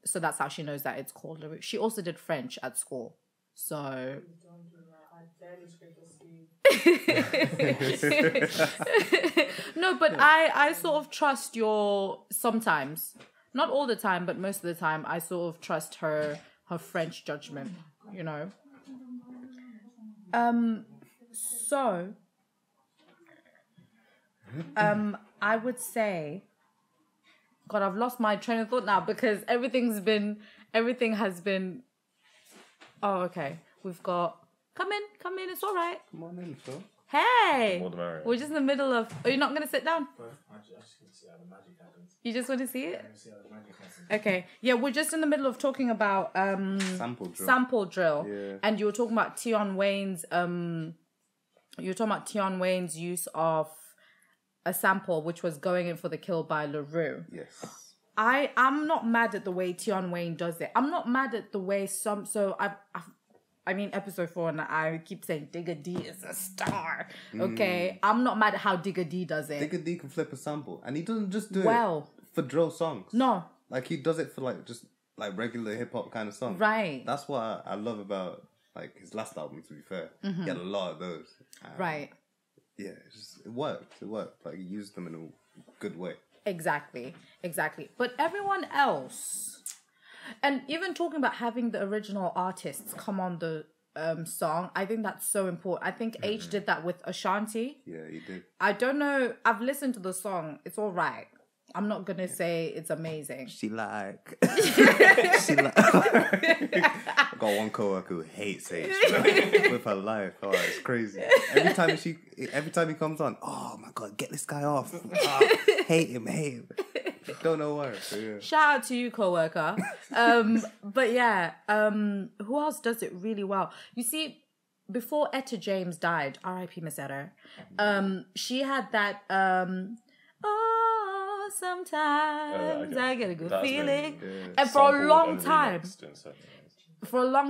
So that's how she knows that it's called La Rue. She also did French at school. So... Don't do that. I barely scraped the sleeve. No, but I sort of trust your sometimes, not all the time, but most of the time I sort of trust her French judgment, you know. So I would say, God, I've lost my train of thought now because everything has been. Oh, okay. We've got. Come in. It's all right. Come on in, Phil. Hey! More the merrier. We're just in the middle of... Are you not going to sit down? I just want to see how the magic happens. You just want to see it? I want to see how the magic happens. Okay. Yeah, we're just in the middle of talking about... Sample drill. Yeah. And you were talking about Tion Wayne's... use of a sample, which was Going In For The Kill by La Rue. Yes. I'm not mad at the way Tion Wayne does it. I'm not mad at the way some... So I mean, episode 4, and I keep saying Digga D is a star. Okay, I'm not mad at how Digga D does it. Digga D can flip a sample, and he doesn't just do it for drill songs. No, like he does it for like just like regular hip hop kind of songs. Right. That's what I love about like his last album. To be fair, he had a lot of those. Right. Yeah, it worked. It worked. Like he used them in a good way. Exactly. But everyone else. And even talking about having the original artists come on the song, I think that's so important. I think H did that with Ashanti. Yeah, he did. I don't know. I've listened to the song. It's all right. I'm not going to say it's amazing. I got one coworker who hates H with her life. Oh, it's crazy. Every time he comes on, oh my God, get this guy off. Hate him. Don't know why. So yeah. Shout out to you, coworker. But yeah, who else does it really well? You see, before Etta James died, R.I.P. Miss Etta, she had that. Sometimes I get a good feeling, and for a long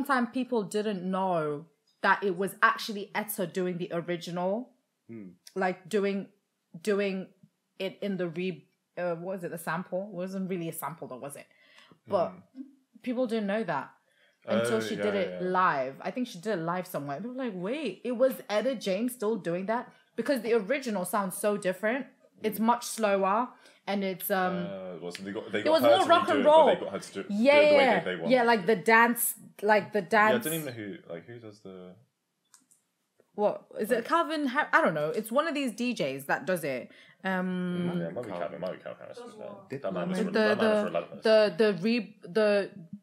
time, people didn't know that it was actually Etta doing the original, like doing it in the what was it, the sample? It wasn't really a sample though, was it? But people didn't know that until she did it live. I think she did it live somewhere. They were like, wait, it was Etta James still doing that? Because the original sounds so different. It's much slower, and it's it was more rock and roll. They got her to do it the way that they want. Yeah, like the dance. Yeah, I don't even know who does the. What is it? Calvin? I don't know. It's one of these DJs that does it. Yeah, might be Calvin Harris.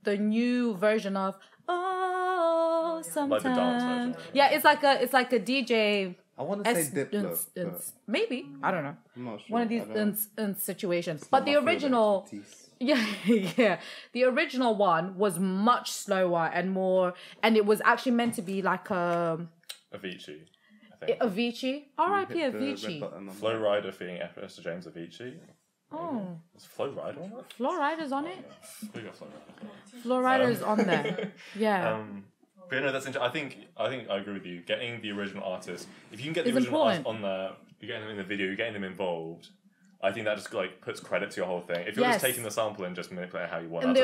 The new version of sometimes. Like the dance version. Yeah, it's like a DJ. I want to say Diplo. Maybe. I don't know. I'm not sure. One of these situations. But the original... Yeah. The original one was much slower and more... And it was actually meant to be like a... Avicii, I think. Avicii? R.I.P. Avicii. Flo Rida featuring Esther James Avicii. Oh. Is Flo Rida on it? Flo Rida's on it? Who got Flo Rida? Flo Rida's on there. Yeah. But no, that's interesting. I think I agree with you. Getting the original artist, if you can get the original artist on there, you're getting them in the video, you're getting them involved. I think that just like puts credit to your whole thing. If you're just taking the sample and just manipulating how you want, and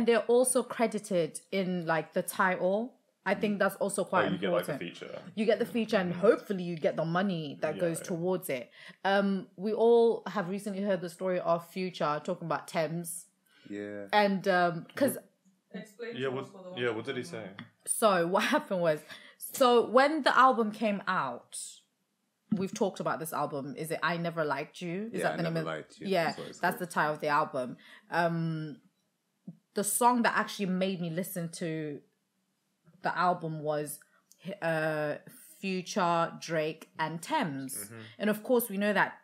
they're also credited in like the title. I think that's also quite important. You get like the feature. You get the feature, and hopefully you get the money that goes towards it. We all have recently heard the story of Future talking about Thames. Yeah. And because Explain Yeah, to us for the ones what who did he don't say? know. So what happened was, when the album came out, we've talked about this album. Is it I Never Liked You? Is Yeah, that the I name Never of? Liked You. Yeah, That's what it's that's the called. title of the album. The song that actually made me listen to the album was Future, Drake, and Thames. And of course, we know that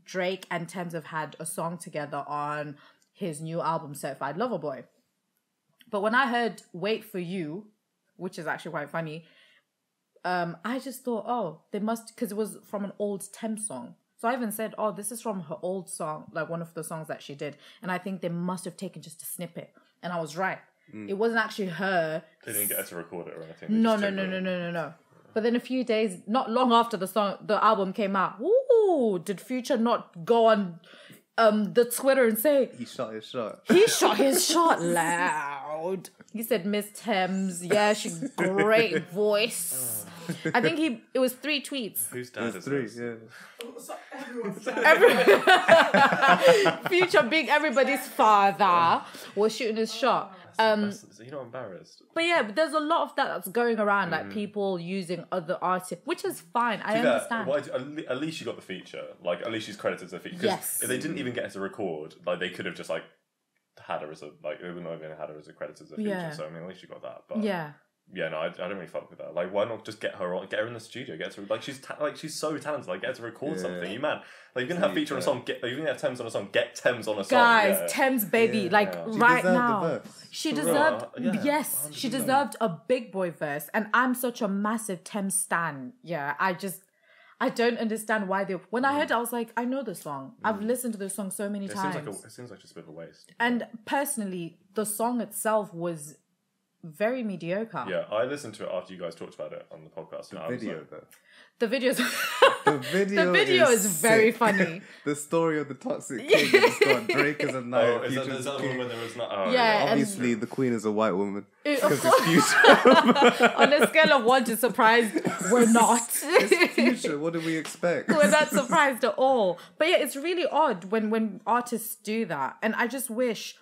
Drake and Thames have had a song together on his new album, Certified Lover Boy. But when I heard Wait For You, which is actually quite funny, I just thought, oh, they must, because it was from an old Thames song. So I even said, oh, this is from her old song, like one of the songs that she did. And I think they must have taken just a snippet. And I was right. It wasn't actually her. They didn't get her to record it or anything. They No. just took it. But then a few days, not long after the album came out, ooh, did Future not go on the Twitter and say He shot his shot. he shot his shot loud? He said, Miss Thames, yeah, she's great voice. I think it was 3 tweets. Whose dad is Three, this? yeah. So everyone's Future being everybody's father was shooting his shot. You're not embarrassed. But yeah, but there's a lot of that that's going around, like people using other artists, which is fine. I understand. At least you got the feature. Like, at least she's credited as a feature. Yes. If they didn't even get her to record, like, they could have just, like, had her as a, like, they wouldn't have even had her as a credited as a feature. Yeah. So, I mean, at least you got that. But Yeah. Yeah, no, I don't really fuck with that. Like, why not just get her on, get her in the studio, get her to, like, she's so talented, like, get her to record something. You man, like, you're gonna have feature on a song, you're gonna have Thames on a song, get Thames on a song. Guys, Yeah. Thames baby, like She right deserved now. the verse. She For deserved, real, yeah, yes, she 100%. deserved a big boy verse. And I'm such a massive Thames stan. Yeah, I don't understand why they. When I heard it, I was like, I know the song. I've listened to this song so many times. It seems like just a bit of a waste. And personally, the song itself was very mediocre. Yeah, I listened to it after you guys talked about it on the podcast. And I was Video like, though. The videos. The video is very sick. funny. The story of the toxic king has got Drake as a knight. oh, is that the one when there was not? Oh, Yeah, and- Obviously, the queen is a white woman. Of Because course. it's Future. On a scale of 1 to surprised, we're not. It's Future. What do we expect? We're not surprised at all. But yeah, it's really odd when artists do that. And I just wish,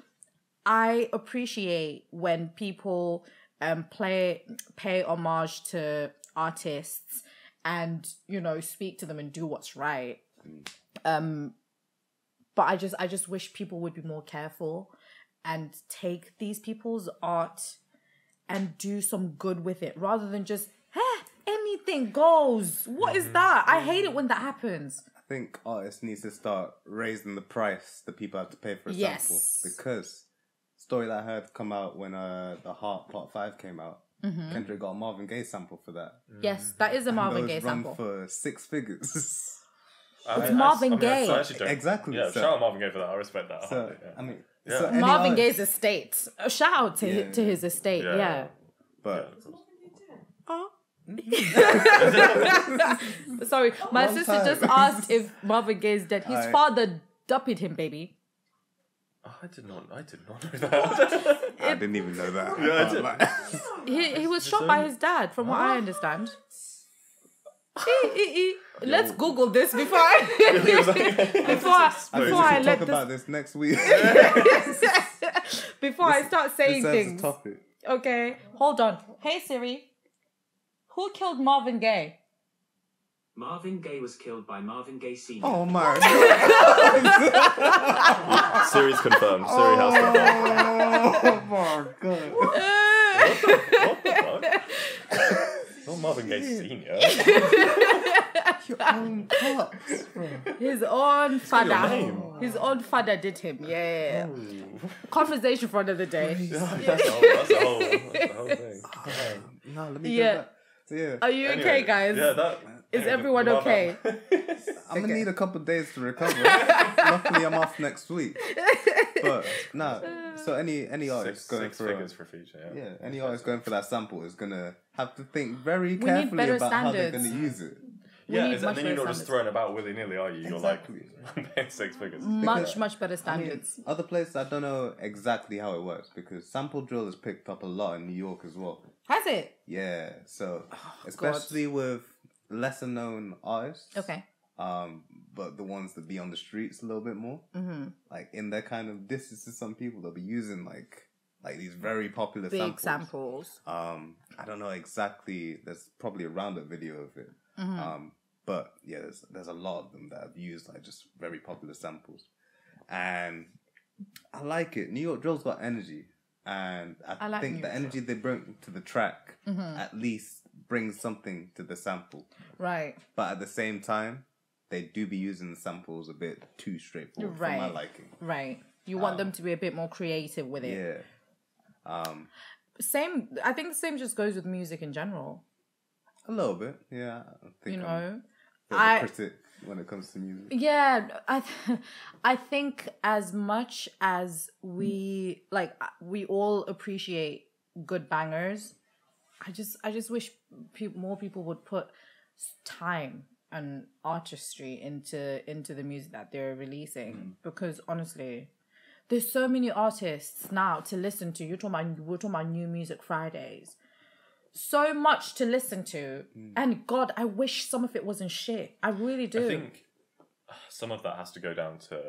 I appreciate when people pay homage to artists and, you know, speak to them and do what's right. But I just wish people would be more careful and take these people's art and do some good with it rather than just, anything goes. What is that? I hate it when that happens. I think artists need to start raising the price that people have to pay for a Yes. sample. Because story that I heard come out when the Heart Part 5 came out, Kendrick got a Marvin Gaye sample for that. Yes, that is a Marvin And Gaye those run sample. for 6 figures. It's Marvin Gaye. I actually don't. Exactly. Yeah, so, shout out Marvin Gaye for that. I respect that. so, yeah. I mean, Yeah. so any Marvin artist- Gaye's estate. A shout out to his estate. Yeah. But Sorry, my One sister time. just asked if Marvin Gaye is dead. His Alright. father duppied him, baby. Oh, I did not know that. I didn't even know that. Yeah, I I can't did. lie. He was shot by his dad, from what I understand. Let's Google this before I We I should let talk about this this next week. before I start saying This is a things. topic. Okay, hold on. Hey Siri, who killed Marvin Gaye? Marvin Gaye was killed by Marvin Gaye Sr. Oh my god. Siri's confirmed. Siri has confirmed. Oh my god. What the fuck? Not Marvin Gaye Senior. Your own pops, bro. His own your father. name. His own father did him. Yeah. Conversation for another day. That's the whole thing. No, let me Yeah. go back. So yeah, Are you okay, Anyway, guys? Yeah, that. Is anyway, everyone my okay? bad. I'm gonna need a couple of days to recover. Luckily, I'm off next week. But no, so any artist going Six for figures for feature. Yeah. any artist going for that sample is gonna have to think very need carefully better about how they're standards. gonna use it. Yeah, need and much then you're better not just standards. throwing about willy nilly, are you? You're Exactly. like, I'm paying 6 figures. Much better I mean, standards. other places I don't know exactly how it works because sample drill is picked up a lot in New York as well. Has it? Yeah, so Oh, especially with lesser known artists. Okay. But the ones that be on the streets a little bit more, like in their kind of disses to some people, they'll be using like like these very popular Big samples. samples. I don't know exactly. There's probably a roundup video of it. But yeah, there's a lot of them that have used like just very popular samples, and I like it. New York Drill's got energy, and I like think New the York energy they bring to the track at least brings something to the sample. Right. But at the same time, they do be using the samples a bit too straightforward for my liking. Right. You want them to be a bit more creative with it. Yeah. Same. I think the same just goes with music in general. A little bit, yeah. I think You I'm know, a bit of a critic when it comes to music. yeah. I think as much as we all appreciate good bangers, I just wish more people would put time and artistry into the music that they're releasing, because honestly, there's so many artists now to listen to. We're talking about New Music Fridays. So much to listen to, and God, I wish some of it wasn't shit. I really do. I think some of that has to go down to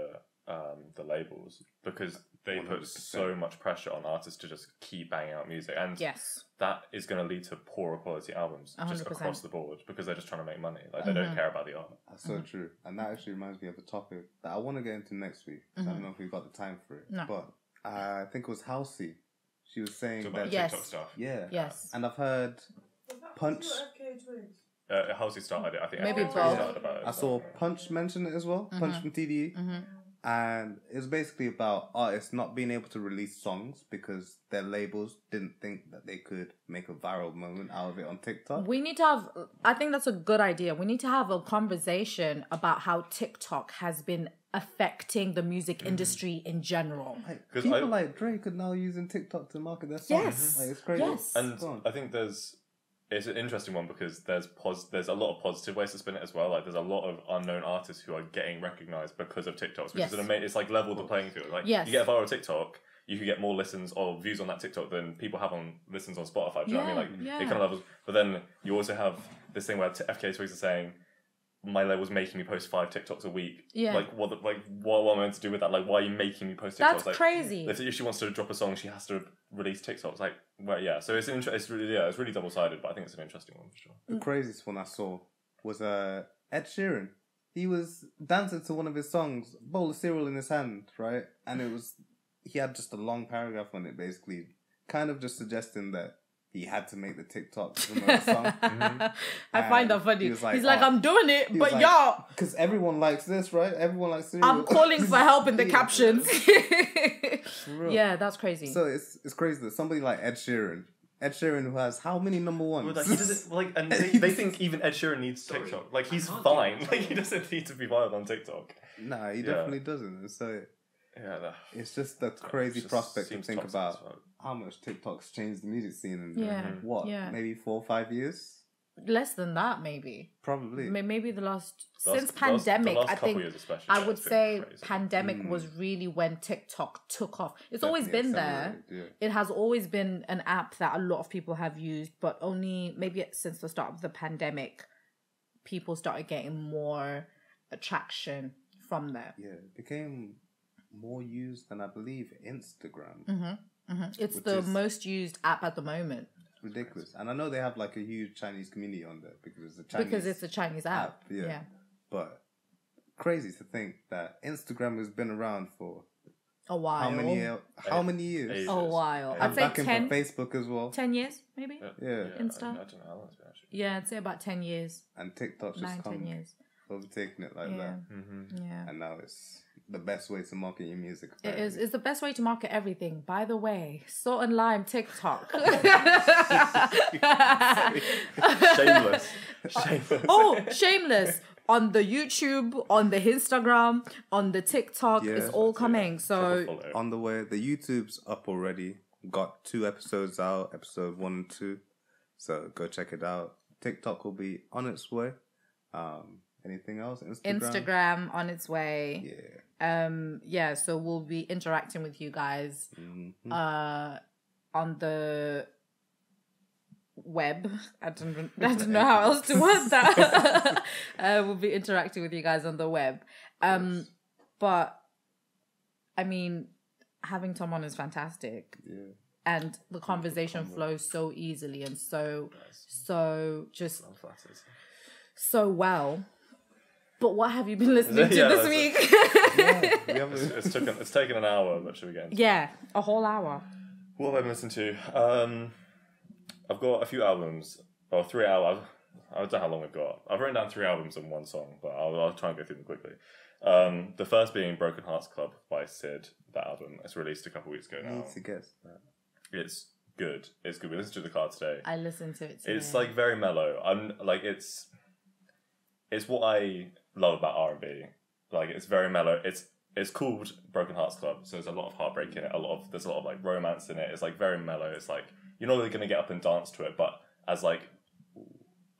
the labels, because they 100%. put so much pressure on artists to just keep banging out music, and Yes. that is going to lead to poorer quality albums just 100%. across the board, because they're just trying to make money. Like they don't care about the art. That's so true. And that actually reminds me of a topic that I want to get into next week. I don't know if we've got the time for it. No. But I think it was Halsey. She was saying Talk about that... Yes. TikTok stuff. Yeah. Yes. And I've heard Punch... FK Twigs? Halsey started it. I think Maybe FK both. started about it. I saw Punch mention it as well. Punch from TDE. And it was basically about artists not being able to release songs because their labels didn't think that they could make a viral moment out of it on TikTok. We need to have, I think that's a good idea. We need to have a conversation about how TikTok has been affecting the music industry in general. Like, people like Drake are now using TikTok to market their songs. Yes. Like, it's crazy. Yes. And I think it's an interesting one, because there's a lot of positive ways to spin it as well. Like there's a lot of unknown artists who are getting recognized because of TikToks, which is it's like leveled the playing field. Like you get a viral TikTok, you could get more listens or views on that TikTok than people have on listens on Spotify. Do you know what I mean? Like it kind of levels. But then you also have this thing where FK Twigs are saying, my label's making me post 5 TikToks a week. Yeah. Like what am I meant to do with that? Like, why are you making me post TikToks? That's crazy. If she wants to drop a song, she has to release TikToks. Like, well, yeah. So it's really double-sided, but I think it's an interesting one for sure. The craziest one I saw was Ed Sheeran. He was dancing to one of his songs, bowl of cereal in his hand, right? And he had just a long paragraph on it, basically, kind of just suggesting that he had to make the TikTok from the song. I find that funny. He's like, I'm doing it, but y'all... Because everyone likes this, right? Everyone likes cereal. I'm calling for help in the captions. Yeah, that's crazy. So it's crazy that somebody like Ed Sheeran, who has how many number ones? Well, he doesn't, and they think even Ed Sheeran needs TikTok. Like, he's fine. Like, he doesn't need to be viral on TikTok. Nah, he definitely doesn't. And so... Yeah, it's just the crazy prospect to think about how much TikTok's changed the music scene in maybe 4 or 5 years? Less than that, maybe. Probably. Maybe since pandemic, the last I think years I would say pandemic was really when TikTok took off. It's always been there. Yeah. It has always been an app that a lot of people have used, but only maybe since the start of the pandemic, people started getting more attraction from there. Yeah, it became more used than I believe Instagram. It's the most used app at the moment. It's ridiculous. And I know they have like a huge Chinese community on there because it's a Chinese app. Yeah. But crazy to think that Instagram has been around for a while. How many years? A while. I'd say 10. For Facebook as well. 10 years, maybe? Yeah. Insta? I don't know how long it's been, actually. Yeah, I'd say about 10 years. And TikTok's just 10 years. Overtaking it like that. Yeah. And now it's the best way to market your music. Apparently. It is. It's the best way to market everything. By the way, Salt and Lime TikTok. Shameless. Oh, shameless. On the YouTube, on the Instagram, on the TikTok, it's all coming. So on the way, the YouTube's up already. Got 2 episodes out, episode 1 and 2. So go check it out. TikTok will be on its way. Anything else? Instagram on its way. Yeah. So we'll be interacting with you guys on the web. I don't know how else to word that. We'll be interacting with you guys on the web. But I mean, having Tom on is fantastic. Yeah. and the conversation flows so easily and so just so well. But what have you been listening to this week? It's taken an hour, but should we get into Yeah, a whole hour. What have I been listening to? I've got a few albums, or 3 hours. I don't know how long I've got. I've written down 3 albums and 1 song, but I'll try and go through them quickly. The first being Broken Hearts Club by Sid. That album. It's released a couple weeks ago now. I need to guess that. It's good. It's good. We listened to the car today. I listened to it today. It's like very mellow. I'm like it's what I love about R&B. Like it's very mellow. It's called Broken Hearts Club, so there's a lot of heartbreak in it. There's a lot of like romance in it. It's like very mellow. It's like you're not really gonna get up and dance to it, but as like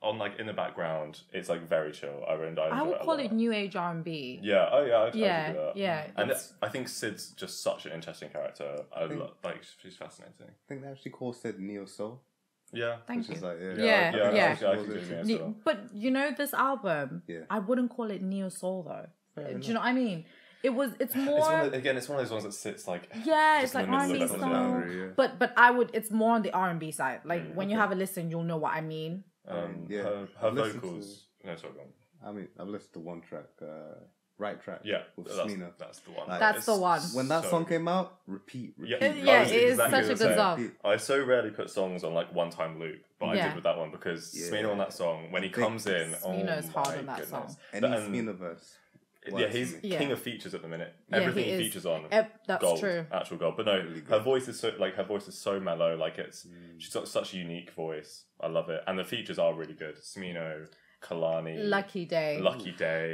on like in the background, it's like very chill. I would call it new age R&B. Yeah. Oh yeah. I'd do that. Yeah. And I think Sid's just such an interesting character. Like she's fascinating. I think they actually call Sid Neo Soul. Yeah. Thank you. Is like, Yeah. I can do it. But you know, this album, I wouldn't call it neo soul though. Do you know what I mean? It's more. It's one of those ones that sits like. Yeah, it's like R&B style. But it's more on the R&B side. Like when you have a listen, you'll know what I mean. Her vocals. No, sorry, go on. I mean, I've listened to one track, Right Track. Yeah, with that's the one. Like, that's the one. When that song came out, repeat. Yeah, it is such a good song. I so rarely put songs on like one-time loop, but I did with that one because Smino on that song, when he comes in, Smino's hard on that song. Any Sminoverse. Yeah, he's king of features at the minute. Everything he features on, that's gold, true. Actual gold. But no, really her voice is so mellow. Like she's got such a unique voice. I love it, and the features are really good. Smino, Kalani, Lucky Day.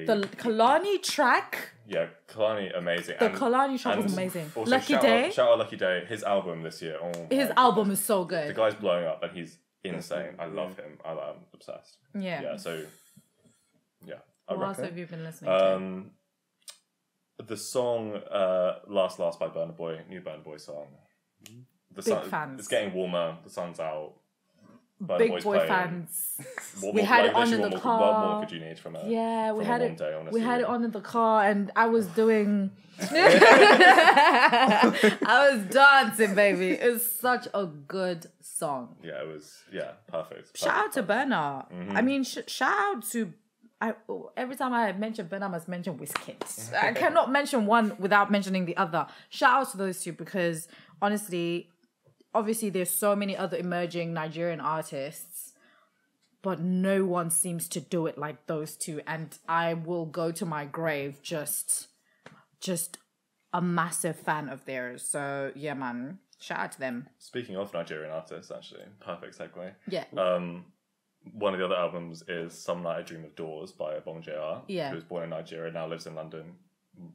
The Kalani track. Yeah, Kalani amazing. The Kalani track was amazing. Also, Lucky shout Day. Out Lucky Day. His album this year. His album is so good. The guy's blowing up, and he's insane. I love him. I'm obsessed. Yeah. Yeah. So. Yeah. What else have you been listening to? The song Last by Burna Boy, new Burna Boy song. Fans. It's getting warmer, the sun's out. Burna Big Boy's Boy playing. fans. We had it on in the car. What more could you need from a we had it. Day, we had it on in the car, and I was doing. I was dancing, baby. It's such a good song. Yeah, it was. Yeah, perfect. Shout out to Burna. I mean, shout out to. Every time I mention Burna, I must mention Wizkid. I cannot mention one without mentioning the other. Shout out to those two because honestly, obviously there's so many other emerging Nigerian artists, but no one seems to do it like those two. And I will go to my grave just a massive fan of theirs. So yeah, man, shout out to them. Speaking of Nigerian artists, actually, perfect segue. Yeah. One of the other albums is Some Night I Dream of Doors by Obongjayar, who was born in Nigeria, now lives in London,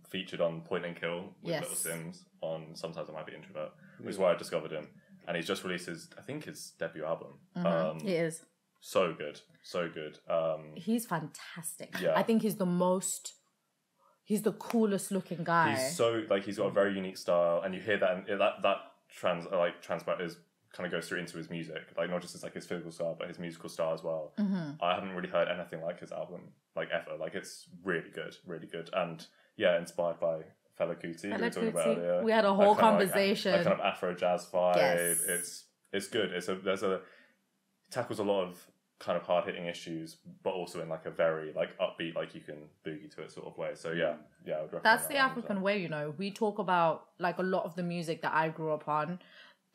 featured on Point and Kill with Little Sims on Sometimes I Might Be Introvert, which is where I discovered him. And he's just released his debut album. It is. So good. He's fantastic. Yeah. I think he's the coolest looking guy. He's he's got a very unique style, and you hear that, and that transport is kind of goes through into his music, like not just his physical style, but his musical style as well. I haven't really heard anything like his album, like ever. Like it's really good, and inspired by Fela Kuti. We were talking about earlier. We had a whole conversation. That kind of Afro jazz vibe. Yes. It's good. It tackles a lot of kind of hard hitting issues, but also in like a very like upbeat, like you can boogie to it sort of way. So I would recommend that's the African way, you know. We talk about like a lot of the music that I grew up on.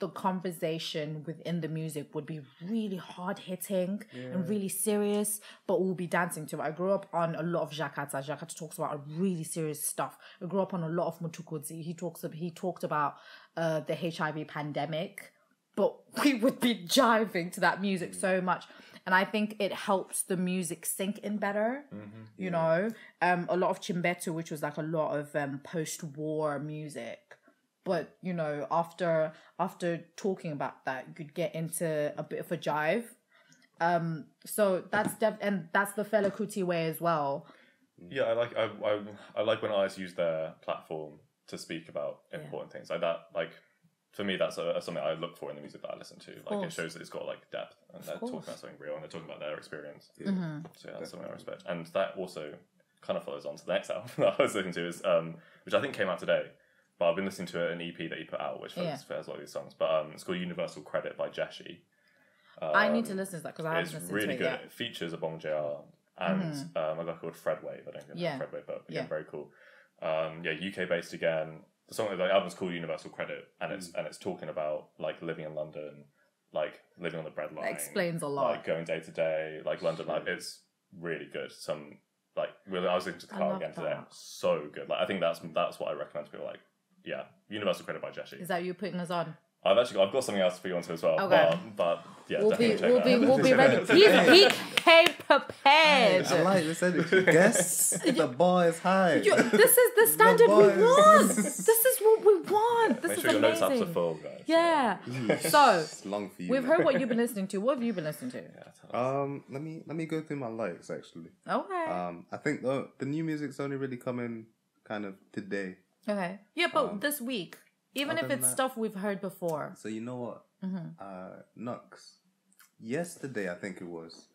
The conversation within the music would be really hard hitting and really serious, but we'll be dancing to it. I grew up on a lot of Jakata. Jakata talks about really serious stuff. I grew up on a lot of Mutukudzi. He talked about the HIV pandemic, but we would be jiving to that music so much. And I think it helps the music sink in better, you know. A lot of Chimbetu, which was like a lot of post-war music. But, you know, after talking about that, you could get into a bit of a jive. So that's and that's the Fela Kuti way as well. Yeah, I like when artists use their platform to speak about important things like that. Like for me, that's something I look for in the music that I listen to. Like it shows that it's got like depth, and they're talking about something real, and they're talking about their experience. So that's something I respect, and that also kind of follows on to the next album that I was listening to, is which I think came out today. but I've been listening to an EP that he put out, which has a lot of these songs. But it's called Universal Credit by Jeshi. I need to listen to that because I haven't listened really to it good. yet. It features Obongjayar and a guy called Fred Wave. I don't think Fred Wave, but again, very cool. UK based again. The song, the album's called Universal Credit, and it's talking about like living in London, like living on the breadline. That explains a lot. Like going day to day, like London life. It's really good. I was listening to the car again today. So good. Like I think that's what I recommend to people. Like Universal Credit by Jeshi. Is that you putting us on? I've got something else to put you onto as well. Okay. But we'll be ready. He came prepared. I like this energy. Guess the bar is high. This is the standard we want. This is what we want. This Make is sure your notes amazing. apps are full, guys. Yeah. So It's long for you. we've heard what you've been listening to. What have you been listening to? Let me go through my likes actually. Okay. I think the new music's only really coming kind of today. Okay. Yeah, but this week, even if it's stuff we've heard before. So you know what? Knucks. Yesterday, I think it was.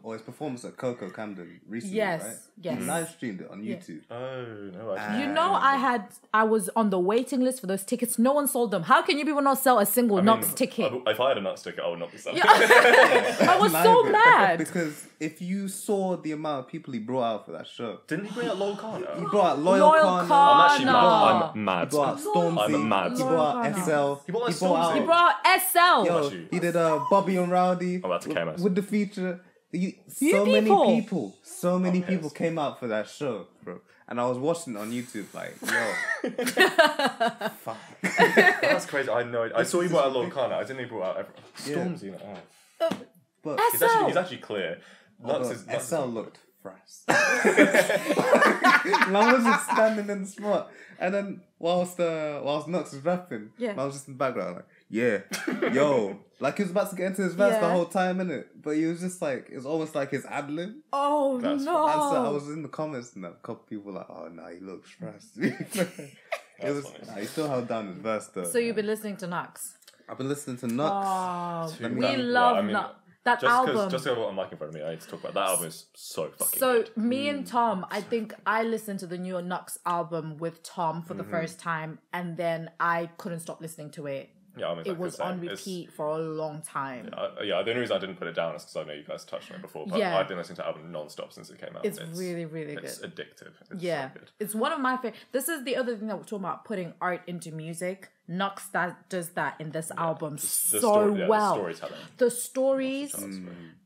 His performance at Coco Camden recently, right? Yes. He live streamed it on YouTube. Oh no! I I was on the waiting list for those tickets. No one sold them. How can you people not sell a single Knucks ticket? If I had a Knucks ticket, I would not be selling. I was so mad because if you saw the amount of people he brought out for that show, didn't he bring out Loyal Kana? He brought out Loyal Kana. I'm actually mad. I'm mad. He brought out Stormzy. I'm mad. He brought out SL. He brought out SL. Yo, he did Bobby and Rowdy with the feature. So many people came out for that show, bro. And I was watching it on YouTube, like, yo, fuck. That's crazy. I saw he brought out Loyal Kana. I didn't even brought out Stormzy. But he's actually clear. SL looked fresh. And I was just standing in the spot, and then whilst Knucks was rapping, I was just in the background like, like he was about to get into his verse the whole time, innit? But he was just like, it's almost like his ad lib. Oh no! And so I was in the comments, and a couple people were like, oh no, he looks stressed. He still held down his verse though. So you've been listening to Knucks? I've been listening to Knucks. We love Knucks. That album. Just because what I'm in front of me, I need to talk about that album. Is so fucking good. So me and Tom, I think I listened to the new Knucks album with Tom for the first time, and then I couldn't stop listening to it. Yeah, I'm exactly it was on repeat for a long time. The only reason I didn't put it down is because I know you guys touched on it before, but I've been listening to the album non-stop since it came out. It's really, really good. It's addictive. It's so good. It's one of my favorite. This is the other thing that we're talking about, putting art into music. Knucks does that in this album well. The storytelling. The stories,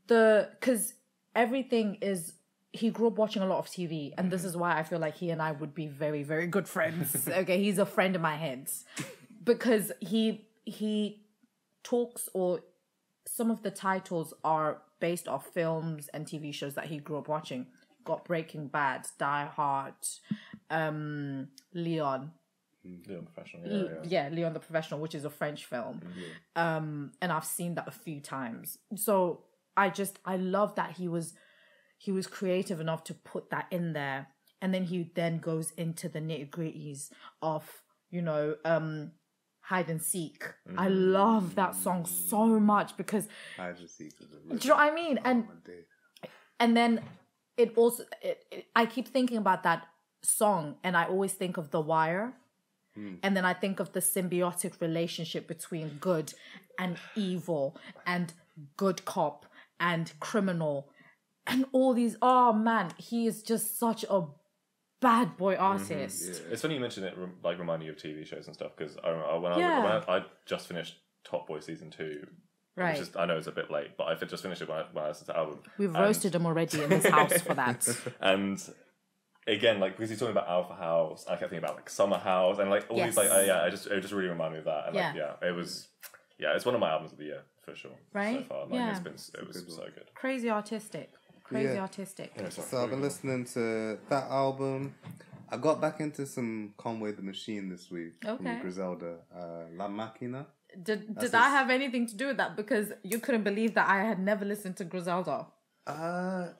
because everything is... He grew up watching a lot of TV, and this is why I feel like he and I would be very, very good friends. Okay, he's a friend in my head. Because he talks, or some of the titles are based off films and TV shows that he grew up watching. Got Breaking Bad, Die Hard, Leon. Leon Professional. Leon the Professional, which is a French film. And I've seen that a few times. So I love that he was creative enough to put that in there. And then he goes into the nitty-gritties of, Hide and Seek. I love that song so much because Hide and Seek is do you know what I mean? And then it also I keep thinking about that song, and I always think of The Wire. And then I think of the symbiotic relationship between good and evil and good cop and criminal and all these. Oh man, he is just such a bad boy artist. It's funny you mentioned it, reminding you of TV shows and stuff, because I just finished Top Boy season 2. Right. I know it's a bit late, but I just finished it when I listened to the album. We've roasted him already in this house for that. And again, because he's talking about Alpha House, I kept thinking about Summer House, and all these it just really reminded me of that. And it was it's one of my albums of the year for sure. Right? So far, it was so good. Crazy artistic. Artistic. So I've been listening to that album. I got back into some Conway the Machine this week from Griselda. La Maquina. Did I have anything to do with that? Because you couldn't believe that I had never listened to Griselda. No,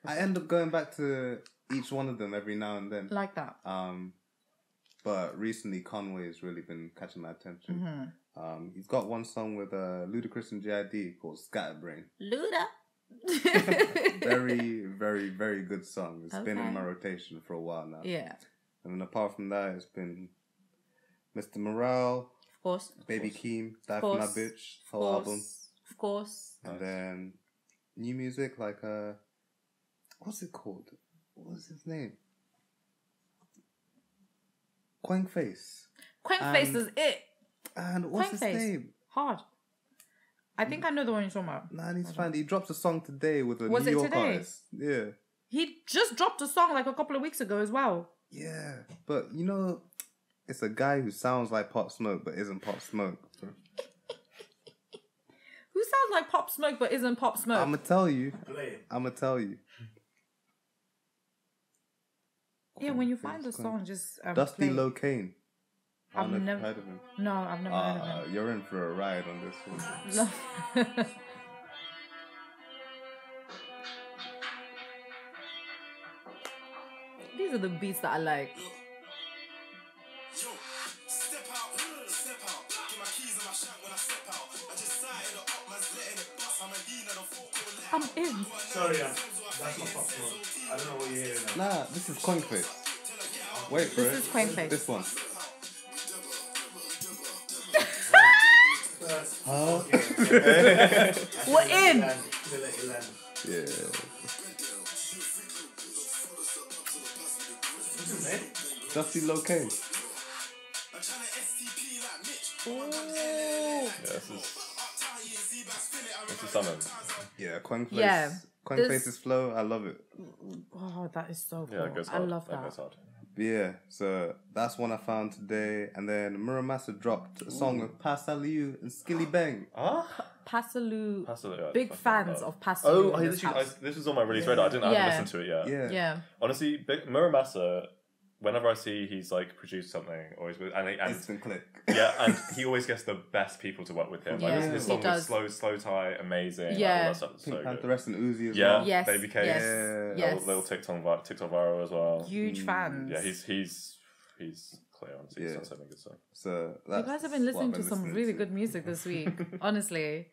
I end up going back to each one of them every now and then. Like that. But recently Conway has really been catching my attention. He's got one song with Ludacris and JID called Scatterbrain. Luda. Very, very, very good song. It's been in my rotation for a while now. Yeah. And then apart from that, it's been Mr. Morale, Of course. Baby Keem, Die Of For My course. Bitch, Of whole course. album. Of course. And then new music like what's it called? What was his name? Quankface. Quankface is it. And what's his Quankface. name? Hard. I think I know the one you're talking about. Nah, I need to find it. He dropped a song today with a Was New it York today? artist. Yeah. He just dropped a song like a couple of weeks ago as well. Yeah. But you know, it's a guy who sounds like Pop Smoke but isn't Pop Smoke. Who sounds like Pop Smoke but isn't Pop Smoke? I'ma tell you. Play it. I'ma tell you. Yeah, when you find the song, just Dusty play. Locane. I don't know if never you've heard of him. No, I've never heard of him. You're in for a ride on this one. Love. These are the beats that I like. I'm in. Sorry, that's not Pop Smoke. I don't know what you're hearing now. Nah, this is Quankface. Wait for This it. is Quankface. This one. Huh? We're in. Yeah. What's his name? Dusty Locane. Yeah, this is something. Yeah, Quankface. Yeah. Quankface's flow, I love it. Oh, that is so cool. Yeah, it goes I hard. love that. goes hard. But yeah, so that's one I found today. And then Muramasa dropped a song with Pasaliu and Skilly Bang. Passaloo. Passaloo, Big I fans love. of Passaloo. Oh, in this house. this was on my release radar. I haven't Yeah. listened to it yet. Yeah. Yeah. Honestly, Muramasa, whenever I see he's like produced something, always with and Instant click. yeah, and he always gets the best people to work with him. Like Yeah, his he song does. with Slow Tie, amazing. Yeah. Like, all that stuff is Pink so Panther good. Rest and Uzi as Yeah, well. Yes, Baby Keem, yes, Yeah. yes. little TikTok viral as well. Huge fans. Yeah, he's clear on. He's done so many good stuff. So You that's guys have been listening what to I've some been really listening good music this week. Honestly.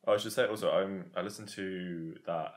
Oh, I should say also, I listened to that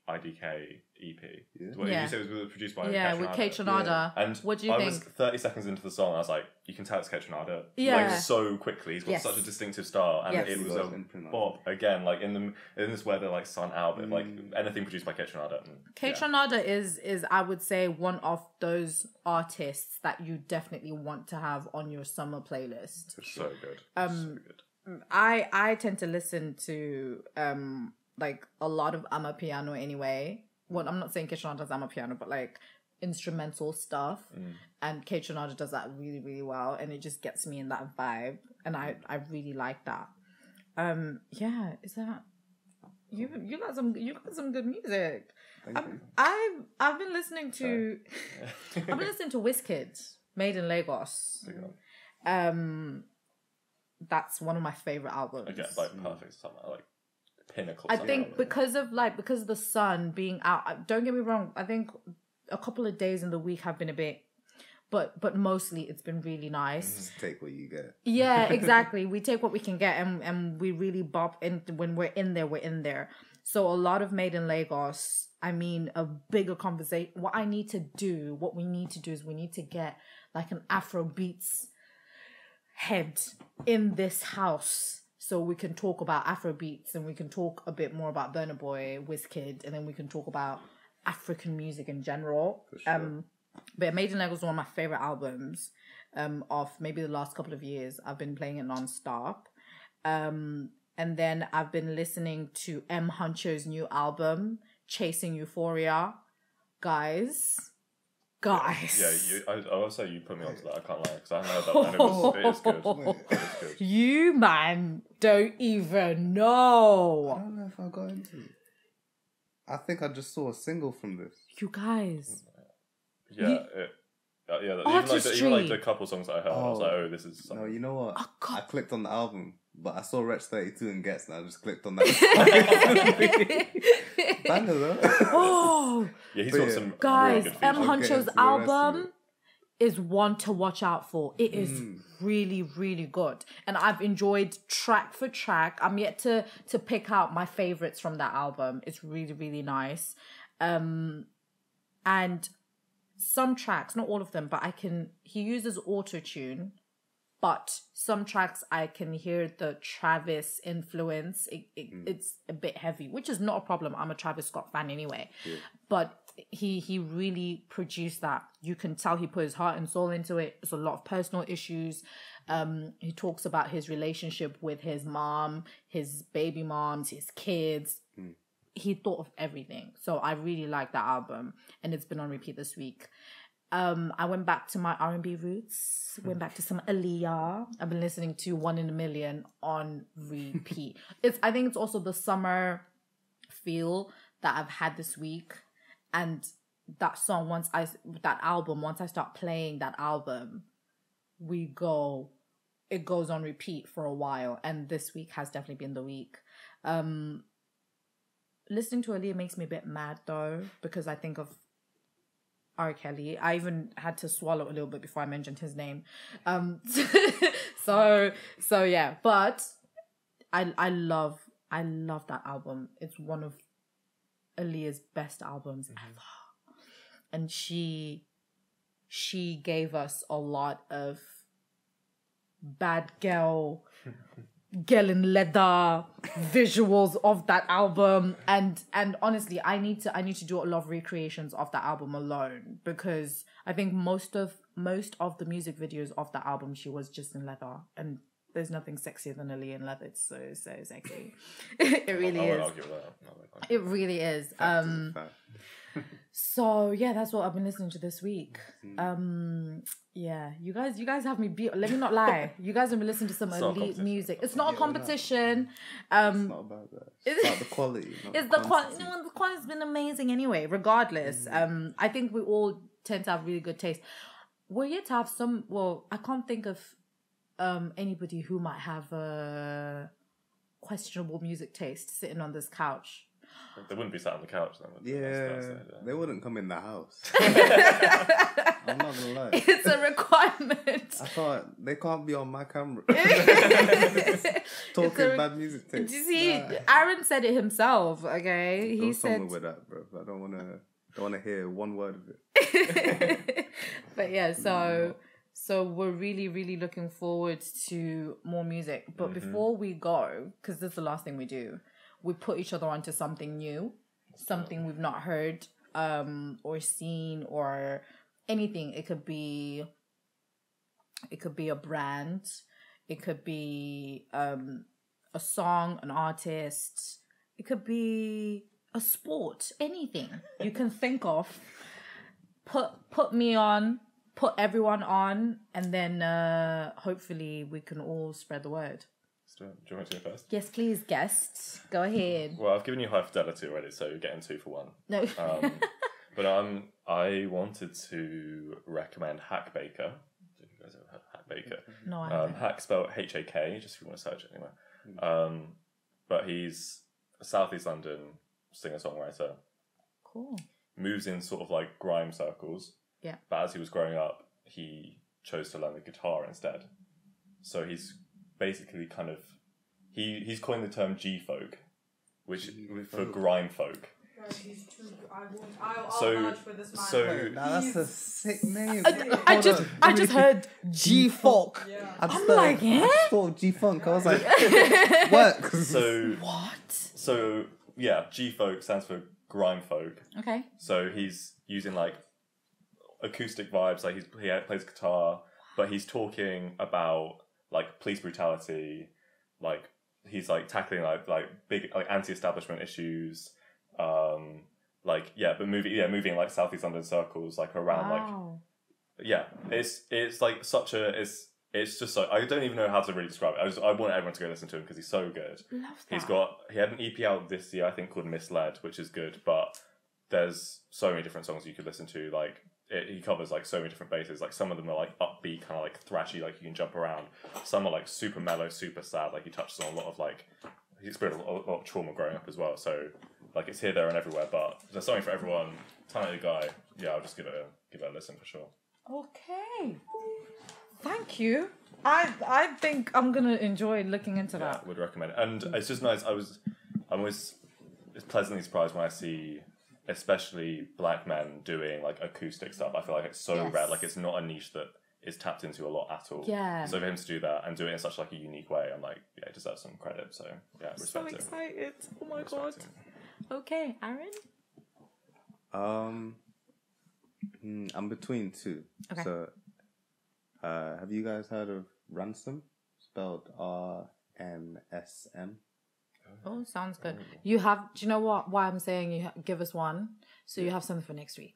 IDK EP. Yeah. What Yeah. you said it was produced by Yeah, Kate with Tronada. Kate Tronada. And What do you I think? was 30 seconds into the song, I was like, you can tell it's Kate Tronada. Yeah. Like, so quickly. He's got Yes. such a distinctive style. And Yes. it was He a goes imprint on bop. Again, like in this weather, like sun out, but like anything produced by Kate Tronada. Kate Tronada is I would say one of those artists that you definitely want to have on your summer playlist. So good. So good. I tend to listen to like a lot of Amapiano anyway. Well, I'm not saying Kate Tronada does Amapiano, but like instrumental stuff. And Kate Tronada does that really, really well, and it just gets me in that vibe. And I really like that. Yeah, is that you got some good music. I've been listening to I've been listening to Wizkid, Made in Lagos. That's one of my favorite albums. Again, like perfect summer, like pinnacle. I summer think album. because of the sun being out. Don't get me wrong. I think a couple of days in the week have been a bit, but mostly it's been really nice. Just take what you get. Yeah, exactly. We take what we can get, and we really bop in when we're in there. We're in there. So a lot of Made in Lagos. I mean, a bigger conversation. What we need to do is we need to get like an Afro beats head in this house, so we can talk about Afro beats, and we can talk a bit more about Burna Boy, Wizkid, and then we can talk about African music in general. But Made in Lagos is one of my favorite albums of maybe the last couple of years. I've been playing it non-stop. And then I've been listening to M Huncho's new album, Chasing Euphoria. Guys. Yeah, I will say you put me onto that. I can't lie, because I heard that and it is good. It is good. You, man, don't even know. I don't know if I got into it. I think I just saw a single from this. You guys. Yeah, even Artistry. like the couple songs that I heard, I was like, oh, this is something. No, you know what? Oh, God. I clicked on the album, but I saw Wretch 32 and Gets, and I just clicked on that. Banger though. Oh, Yeah, he's But got yeah. some guys, really good M features. I'll get Huncho's into the rest of album it. is one to watch out for. It is really, really good. And I've enjoyed track for track. I'm yet to pick out my favorites from that album. It's really, really nice. And some tracks, not all of them, but he uses auto-tune, but some tracks I can hear the Travis influence. It's a bit heavy, which is not a problem. I'm a Travis Scott fan anyway. Yeah. But he really produced that. You can tell he put his heart and soul into it. There's a lot of personal issues. He talks about his relationship with his mom, his baby moms, his kids. He thought of everything. So I really like that album, and it's been on repeat this week. I went back to my R&B roots, went back to some Aaliyah. I've been listening to 1 in a Million on repeat. I think it's also the summer feel that I've had this week. And that song, once I start playing that album, it goes on repeat for a while. And this week has definitely been the week. Listening to Aaliyah makes me a bit mad though, because I think of R. Kelly. I even had to swallow a little bit before I mentioned his name. So yeah, but I love that album. It's one of Aaliyah's best albums ever. And she gave us a lot of bad girl in leather visuals of that album, and honestly I need to do a lot of recreations of that album alone, because I think most of the music videos of that album she was just in leather, and there's nothing sexier than Aaliyah in leather. It's so sexy. It really is. It really is. So yeah, that's what I've been listening to this week. Yeah, you guys have me beat. Let me not lie. You guys have been listening to some elite music. It's not a competition. It's not about that. It's about the quality. It's the quality. No, the quality's been amazing anyway. Regardless, I think we all tend to have really good taste. We're yet to have some. Well, I can't think of anybody who might have a questionable music taste sitting on this couch. They wouldn't be sat on the couch then, would they? Yeah, they wouldn't come in the house. I'm not gonna lie. It's a requirement. I thought they can't be on my camera. Talking bad music taste. You see, Aren said it himself, okay? He said with that, bro. I don't wanna hear one word of it. But yeah, so we're really, really looking forward to more music. But before we go, because this is the last thing we do, we put each other onto something new, something we've not heard or seen or anything. It could be a brand, it could be a song, an artist, it could be a sport, anything you can think of. Put me on, put everyone on, and then hopefully we can all spread the word. Do you want me to go first? Yes, please, guests. Go ahead. Well, I've given you high fidelity already, so you're getting 2 for 1. No. But I wanted to recommend Hack Baker. Do you guys ever heard of Hack Baker? No, I haven't. Hack spelled H-A-K, just if you want to search it anywhere. But he's a South East London singer-songwriter. Cool. Moves in sort of like grime circles. Yeah. But as he was growing up, he chose to learn the guitar instead. So he's basically kind of he's coined the term G-folk, which for grime folk. I'll vouch for this man. That's a sick name. I just heard G-folk. Yeah. I thought G-funk. I was like, what? So yeah, G-folk stands for grime folk. Okay. So he's using like acoustic vibes, like he plays guitar, but he's talking about like police brutality, like he's like tackling like big like anti-establishment issues, but moving like South East London circles like around it's like such a it's just so I don't even know how to really describe it. I want everyone to go listen to him because he's so good. Love that. He had an EP out this year I think called Misled, which is good, but there's so many different songs you could listen to. Like he covers like so many different bases. Like some of them are like upbeat, kind of like thrashy, like you can jump around. Some are like super mellow, super sad. Like he touches on a lot of like he experienced a lot of trauma growing up as well. So like it's here, there, and everywhere. But there's something for everyone. Talented guy. Yeah, I'll just give it a listen for sure. Okay. Thank you. I think I'm gonna enjoy looking into that. Would recommend it. And it's just nice. I'm always pleasantly surprised when I see especially black men doing like acoustic stuff. I feel like it's so rare. Like it's not a niche that is tapped into a lot at all. Yeah. So for him to do that and do it in such like a unique way, I'm like, yeah, he deserves some credit. So yeah, respect So him. excited! Oh my Respect god. him. Okay, Aren. I'm between two. Okay. So, have you guys heard of Rnsm? Spelled Rnsm. Oh, sounds good. You have. Do you know what? Why I'm saying give us one, so you have something for next week.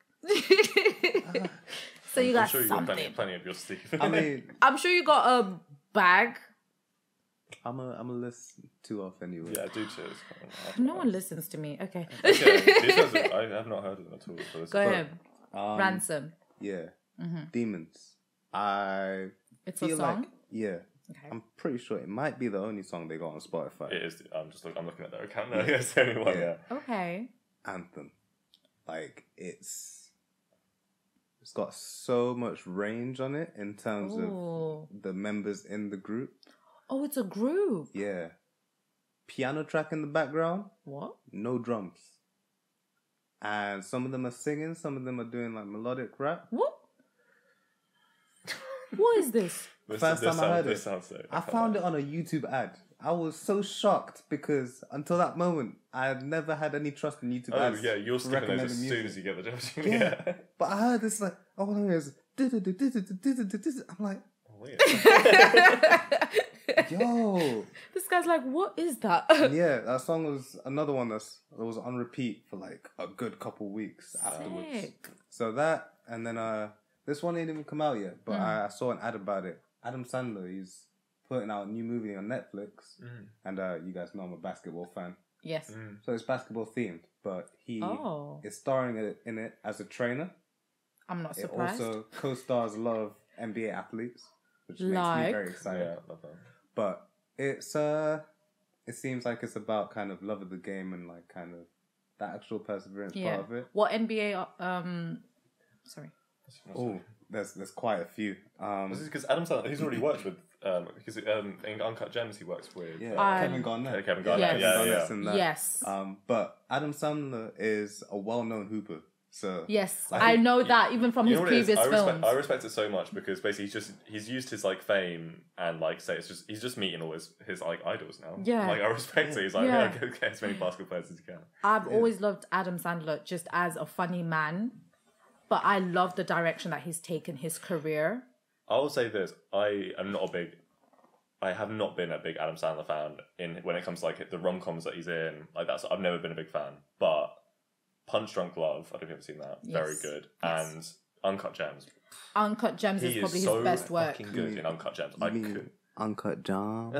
So you got I'm sure you got something. plenty of your Steve. I mean, I'm sure you got a bag. I'm a listen too off anyway. Yeah, do cheers. No one listens to me. Okay. Okay, these guys I have not heard of them at all. So Go ahead. Um, Rnsm. Yeah. Demons. I It's a feel song. like Okay. I'm pretty sure it might be the only song they got on Spotify. It is. I'm looking at their account now. Yeah, it's the only one. Yeah. Okay. Anthem. Like it's got so much range on it in terms of the members in the group. Oh, it's a group. Yeah. Piano track in the background, What? no drums. And some of them are singing, some of them are doing like melodic rap. What? What is this? First time I heard it. This sounds so. I found it on a YouTube ad. I was so shocked because until that moment, I had never had any trust in YouTube Oh ads. yeah, you're skipping those recommending as soon music. as you get the job. Yeah. But I heard this like, oh, what is I'm like, Weird. yo. This guy's like, what is that? Yeah, that song was another one that was on repeat for like a good couple weeks afterwards. Sick. So that, and then this one ain't even come out yet, but I saw an ad about it. Adam Sandler, he's putting out a new movie on Netflix, and you guys know I'm a basketball fan, Yes. so it's basketball themed. But he is starring in it as a trainer. I'm not It surprised. also co-stars a lot of NBA athletes, which makes me Like? very excited. Yeah, love that. But it's it seems like it's about kind of love of the game and like kind of that actual perseverance part of it. What NBA? Sorry. Oh, there's quite a few. This is because Adam Sandler, he's already worked with because in Uncut Gems he works with Kevin Garnett. Kevin Garnett. Yes. And that. Yes. But Adam Sandler is a well-known hooper. So Yes, I I think- know that even from his You know what it is? previous films. I respect it so much because basically he's used his like fame and like say he's just meeting all his like idols now. Yeah. Like I respect it. He's like, Yeah. yeah, get as many basketball players as you can. I've always loved Adam Sandler just as a funny man, but I love the direction that he's taken his career. I will say this: I have not been a big Adam Sandler fan when it comes to like the rom-coms that he's in. Like I've never been a big fan, but Punch Drunk Love, I don't know if you've seen that. Yes. Very good. Yes. And Uncut Gems. Uncut Gems is He probably is his so best work. fucking good in Uncut Gems. I could. Uncut John.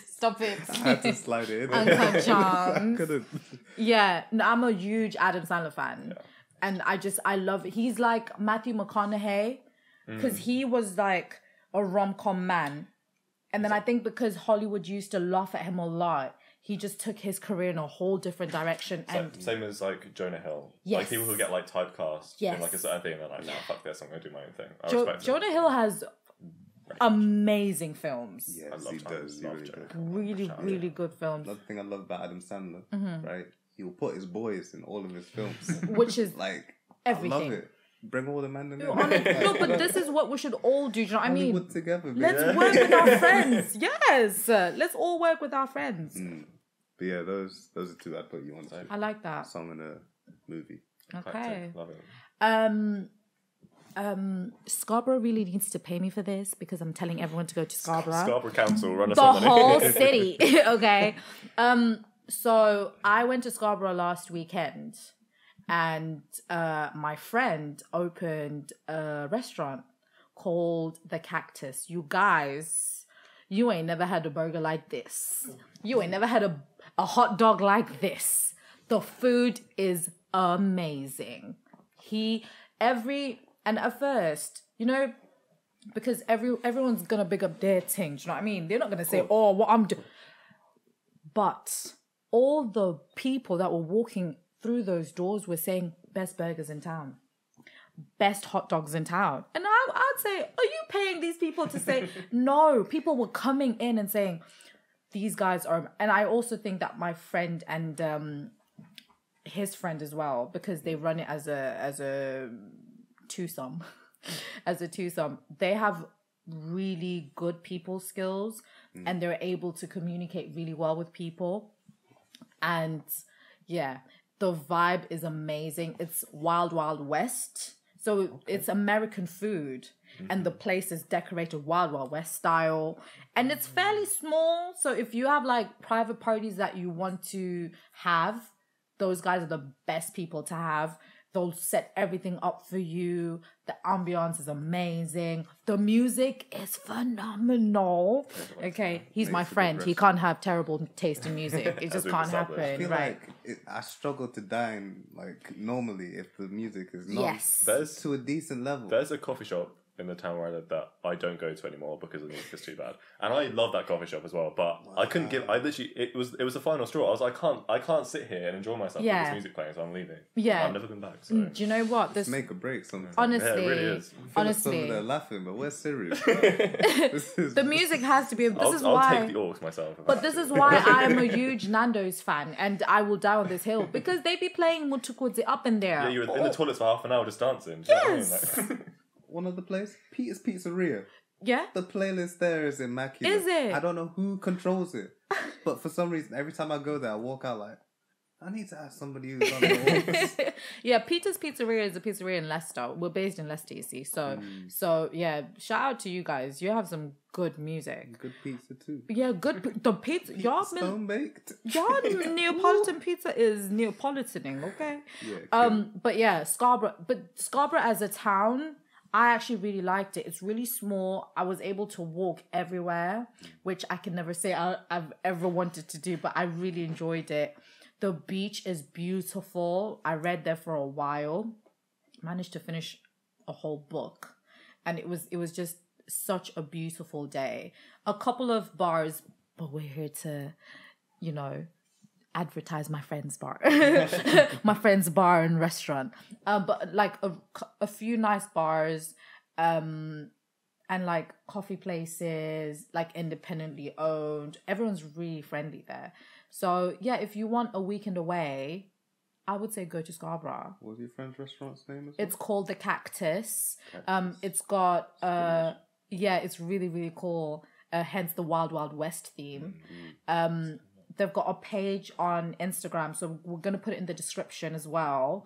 Stop it. I had to slide it in. Uncut I Gems. couldn't. Yeah, no, I'm a huge Adam Sandler fan. Yeah. And I love it. He's like Matthew McConaughey because he was like a rom-com man. And then I think because Hollywood used to laugh at him a lot, he just took his career in a whole different direction. And Same as like Jonah Hill. Yes. Like people who get like typecast Yes. in like a certain thing and they're like, nah, fuck this, I'm gonna do my own thing. I Jo- respect it. Jonah Hill has amazing films. Yes, I love he Jonah. does. He Love really Jonah does. Hill. Really, really good films. Another thing I love about Adam Sandler, right? He'll put his boys in all of his films. Which is Like, everything. I love it. Bring all the men in there. No, but this is what we should all do. Do you know what I mean? Hollywood together, Let's baby. work with our friends. Yes. Let's all work with our friends. But yeah, those are two I'd put you on to. I like that. Song in a movie. Okay. Love it. Scarborough really needs to pay me for this because I'm telling everyone to go to Scarborough. Scarborough Council, run us The some money. whole city. Okay. So I went to Scarborough last weekend and my friend opened a restaurant called the Cactus. You guys, you ain't never had a burger like this. You ain't never had a hot dog like this. The food is amazing. And at first, you know, because everyone's gonna big up their thing, do you know what I mean? They're not gonna say, oh, what I'm doing. But all the people that were walking through those doors were saying, best burgers in town, best hot dogs in town. And I'd say, are you paying these people to say, no, people were coming in and saying, these guys are, and I also think that my friend and his friend as well, because they run it as a twosome, they have really good people skills, and they're able to communicate really well with people. And yeah, the vibe is amazing. It's Wild Wild West. So it's American food, and the place is decorated Wild Wild West style, and it's fairly small. So if you have like private parties that you want to have, those guys are the best people to have. They'll set everything up for you. The ambiance is amazing. The music is phenomenal. Okay, he's my friend. He can't have terrible taste in music. It just can't happen, I feel right? like I struggle to dine like normally if the music is not Yes. to a decent level. There's a coffee shop in the town where I live that I don't go to anymore because the music is too bad, and I love that coffee shop as well. But I couldn't give. I literally, it was the final straw. I was like, I can't sit here and enjoy myself with this music playing, so I'm leaving. Yeah. I've never been back. So. Do you know what? This Make a break sometimes. honestly, Yeah, it really is. honestly, They're laughing, but we're serious. the music has to be. I'll take the aux myself. But this is why I am a huge Nando's fan, and I will die on this hill because they be playing Mutukudzi up in there. Yeah, you were in the toilets for half an hour just dancing. Yes. One of the place, Peter's Pizzeria. Yeah. The playlist there is in Maquina. Is it? I don't know who controls it, but for some reason, every time I go there, I walk out like, I need to ask somebody who's on the org. Yeah, Peter's Pizzeria is a pizzeria in Leicester. We're based in Leicester, you see. So yeah, shout out to you guys. You have some good music. Good pizza too. Yeah, good. The pizza, y'all, Stone baked. y'all Neapolitan pizza is Neapolitaning, okay? Yeah. But yeah, Scarborough as a town, I actually really liked it. It's really small. I was able to walk everywhere, which I can never say I've ever wanted to do, but I really enjoyed it. The beach is beautiful. I read there for a while. Managed to finish a whole book. And it was just such a beautiful day. A couple of bars, but we're here to, advertise my friend's bar. My friend's bar and restaurant. But like a few nice bars, and like coffee places, like independently owned. Everyone's really friendly there. So yeah, if you want a weekend away, I would say go to Scarborough. What's your friend's restaurant's name as well? It's called the Cactus. It's got it's really, really cool. Hence the Wild Wild West theme. They've got a page on Instagram, so we're gonna put it in the description as well.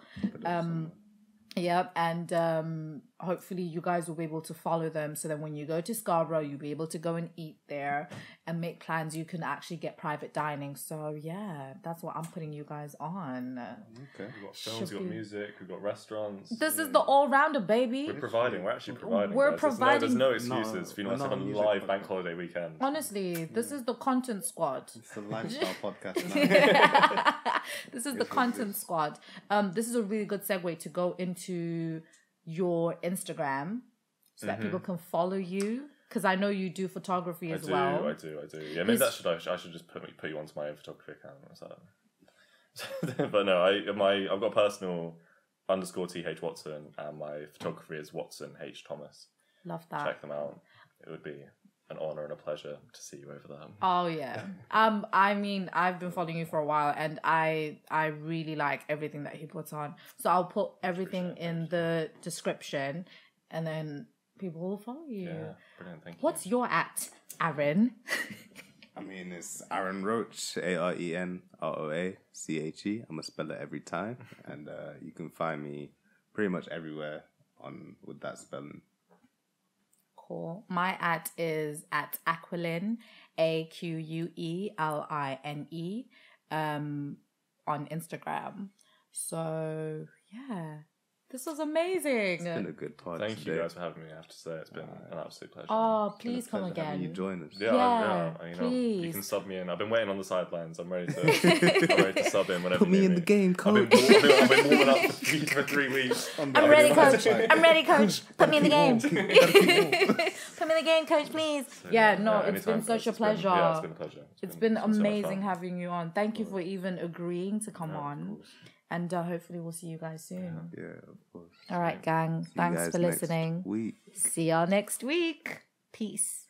Yep, and hopefully you guys will be able to follow them, so that when you go to Scarborough, you'll be able to go and eat there and make plans. You can actually get private dining. So yeah, that's what I'm putting you guys on. Okay. We've got films, we've got music, we've got restaurants. This is the all-rounder, baby. We're actually providing. We're guys. providing. There's no excuses for you not to have a live bank holiday weekend. Honestly, this is the content squad. It's a lifestyle podcast now. This is the content squad. This is a really good segue to go into your Instagram so that people can follow you, because I know you do photography as well. I do. Yeah, maybe I should just put you onto my own photography account or something. But no, I've got personal _TH Watson, and my photography is Watson H Thomas. Love that. Check them out. It would be an honor and a pleasure to see you over there. Oh yeah. I mean, I've been following you for a while, and I really like everything that he puts on. So I'll put everything in the description, and then people will follow you. Yeah, brilliant. Thank you. What's your @ Aren? I mean, it's Aren Roach, ARENROACHE. I'm gonna spell it every time, and you can find me pretty much everywhere with that spelling. Cool. My @ is @Aquilin, AQUELINE, on Instagram. So yeah, this was amazing. It's been a good pod. Thank today. you guys for having me. I have to say, it's been an absolute pleasure. Oh, It's been a please come pleasure having again. You join us. Yeah, you please. can sub me in. I've been waiting on the sidelines. I'm ready to. I'm ready to sub in whenever. Put me you in need the game, coach. I've been warming up for 3 weeks. I'm ready, coach. I'm ready, coach. Put me in the game. Put me in the game, coach, please. So, It's been such a pleasure. It's been a pleasure. It's been so much amazing fun. having you on. Thank you for even agreeing to come on. And hopefully we'll see you guys soon. Yeah, of course. All right, gang. See you Thanks guys for next listening. week. See y'all next week. Peace.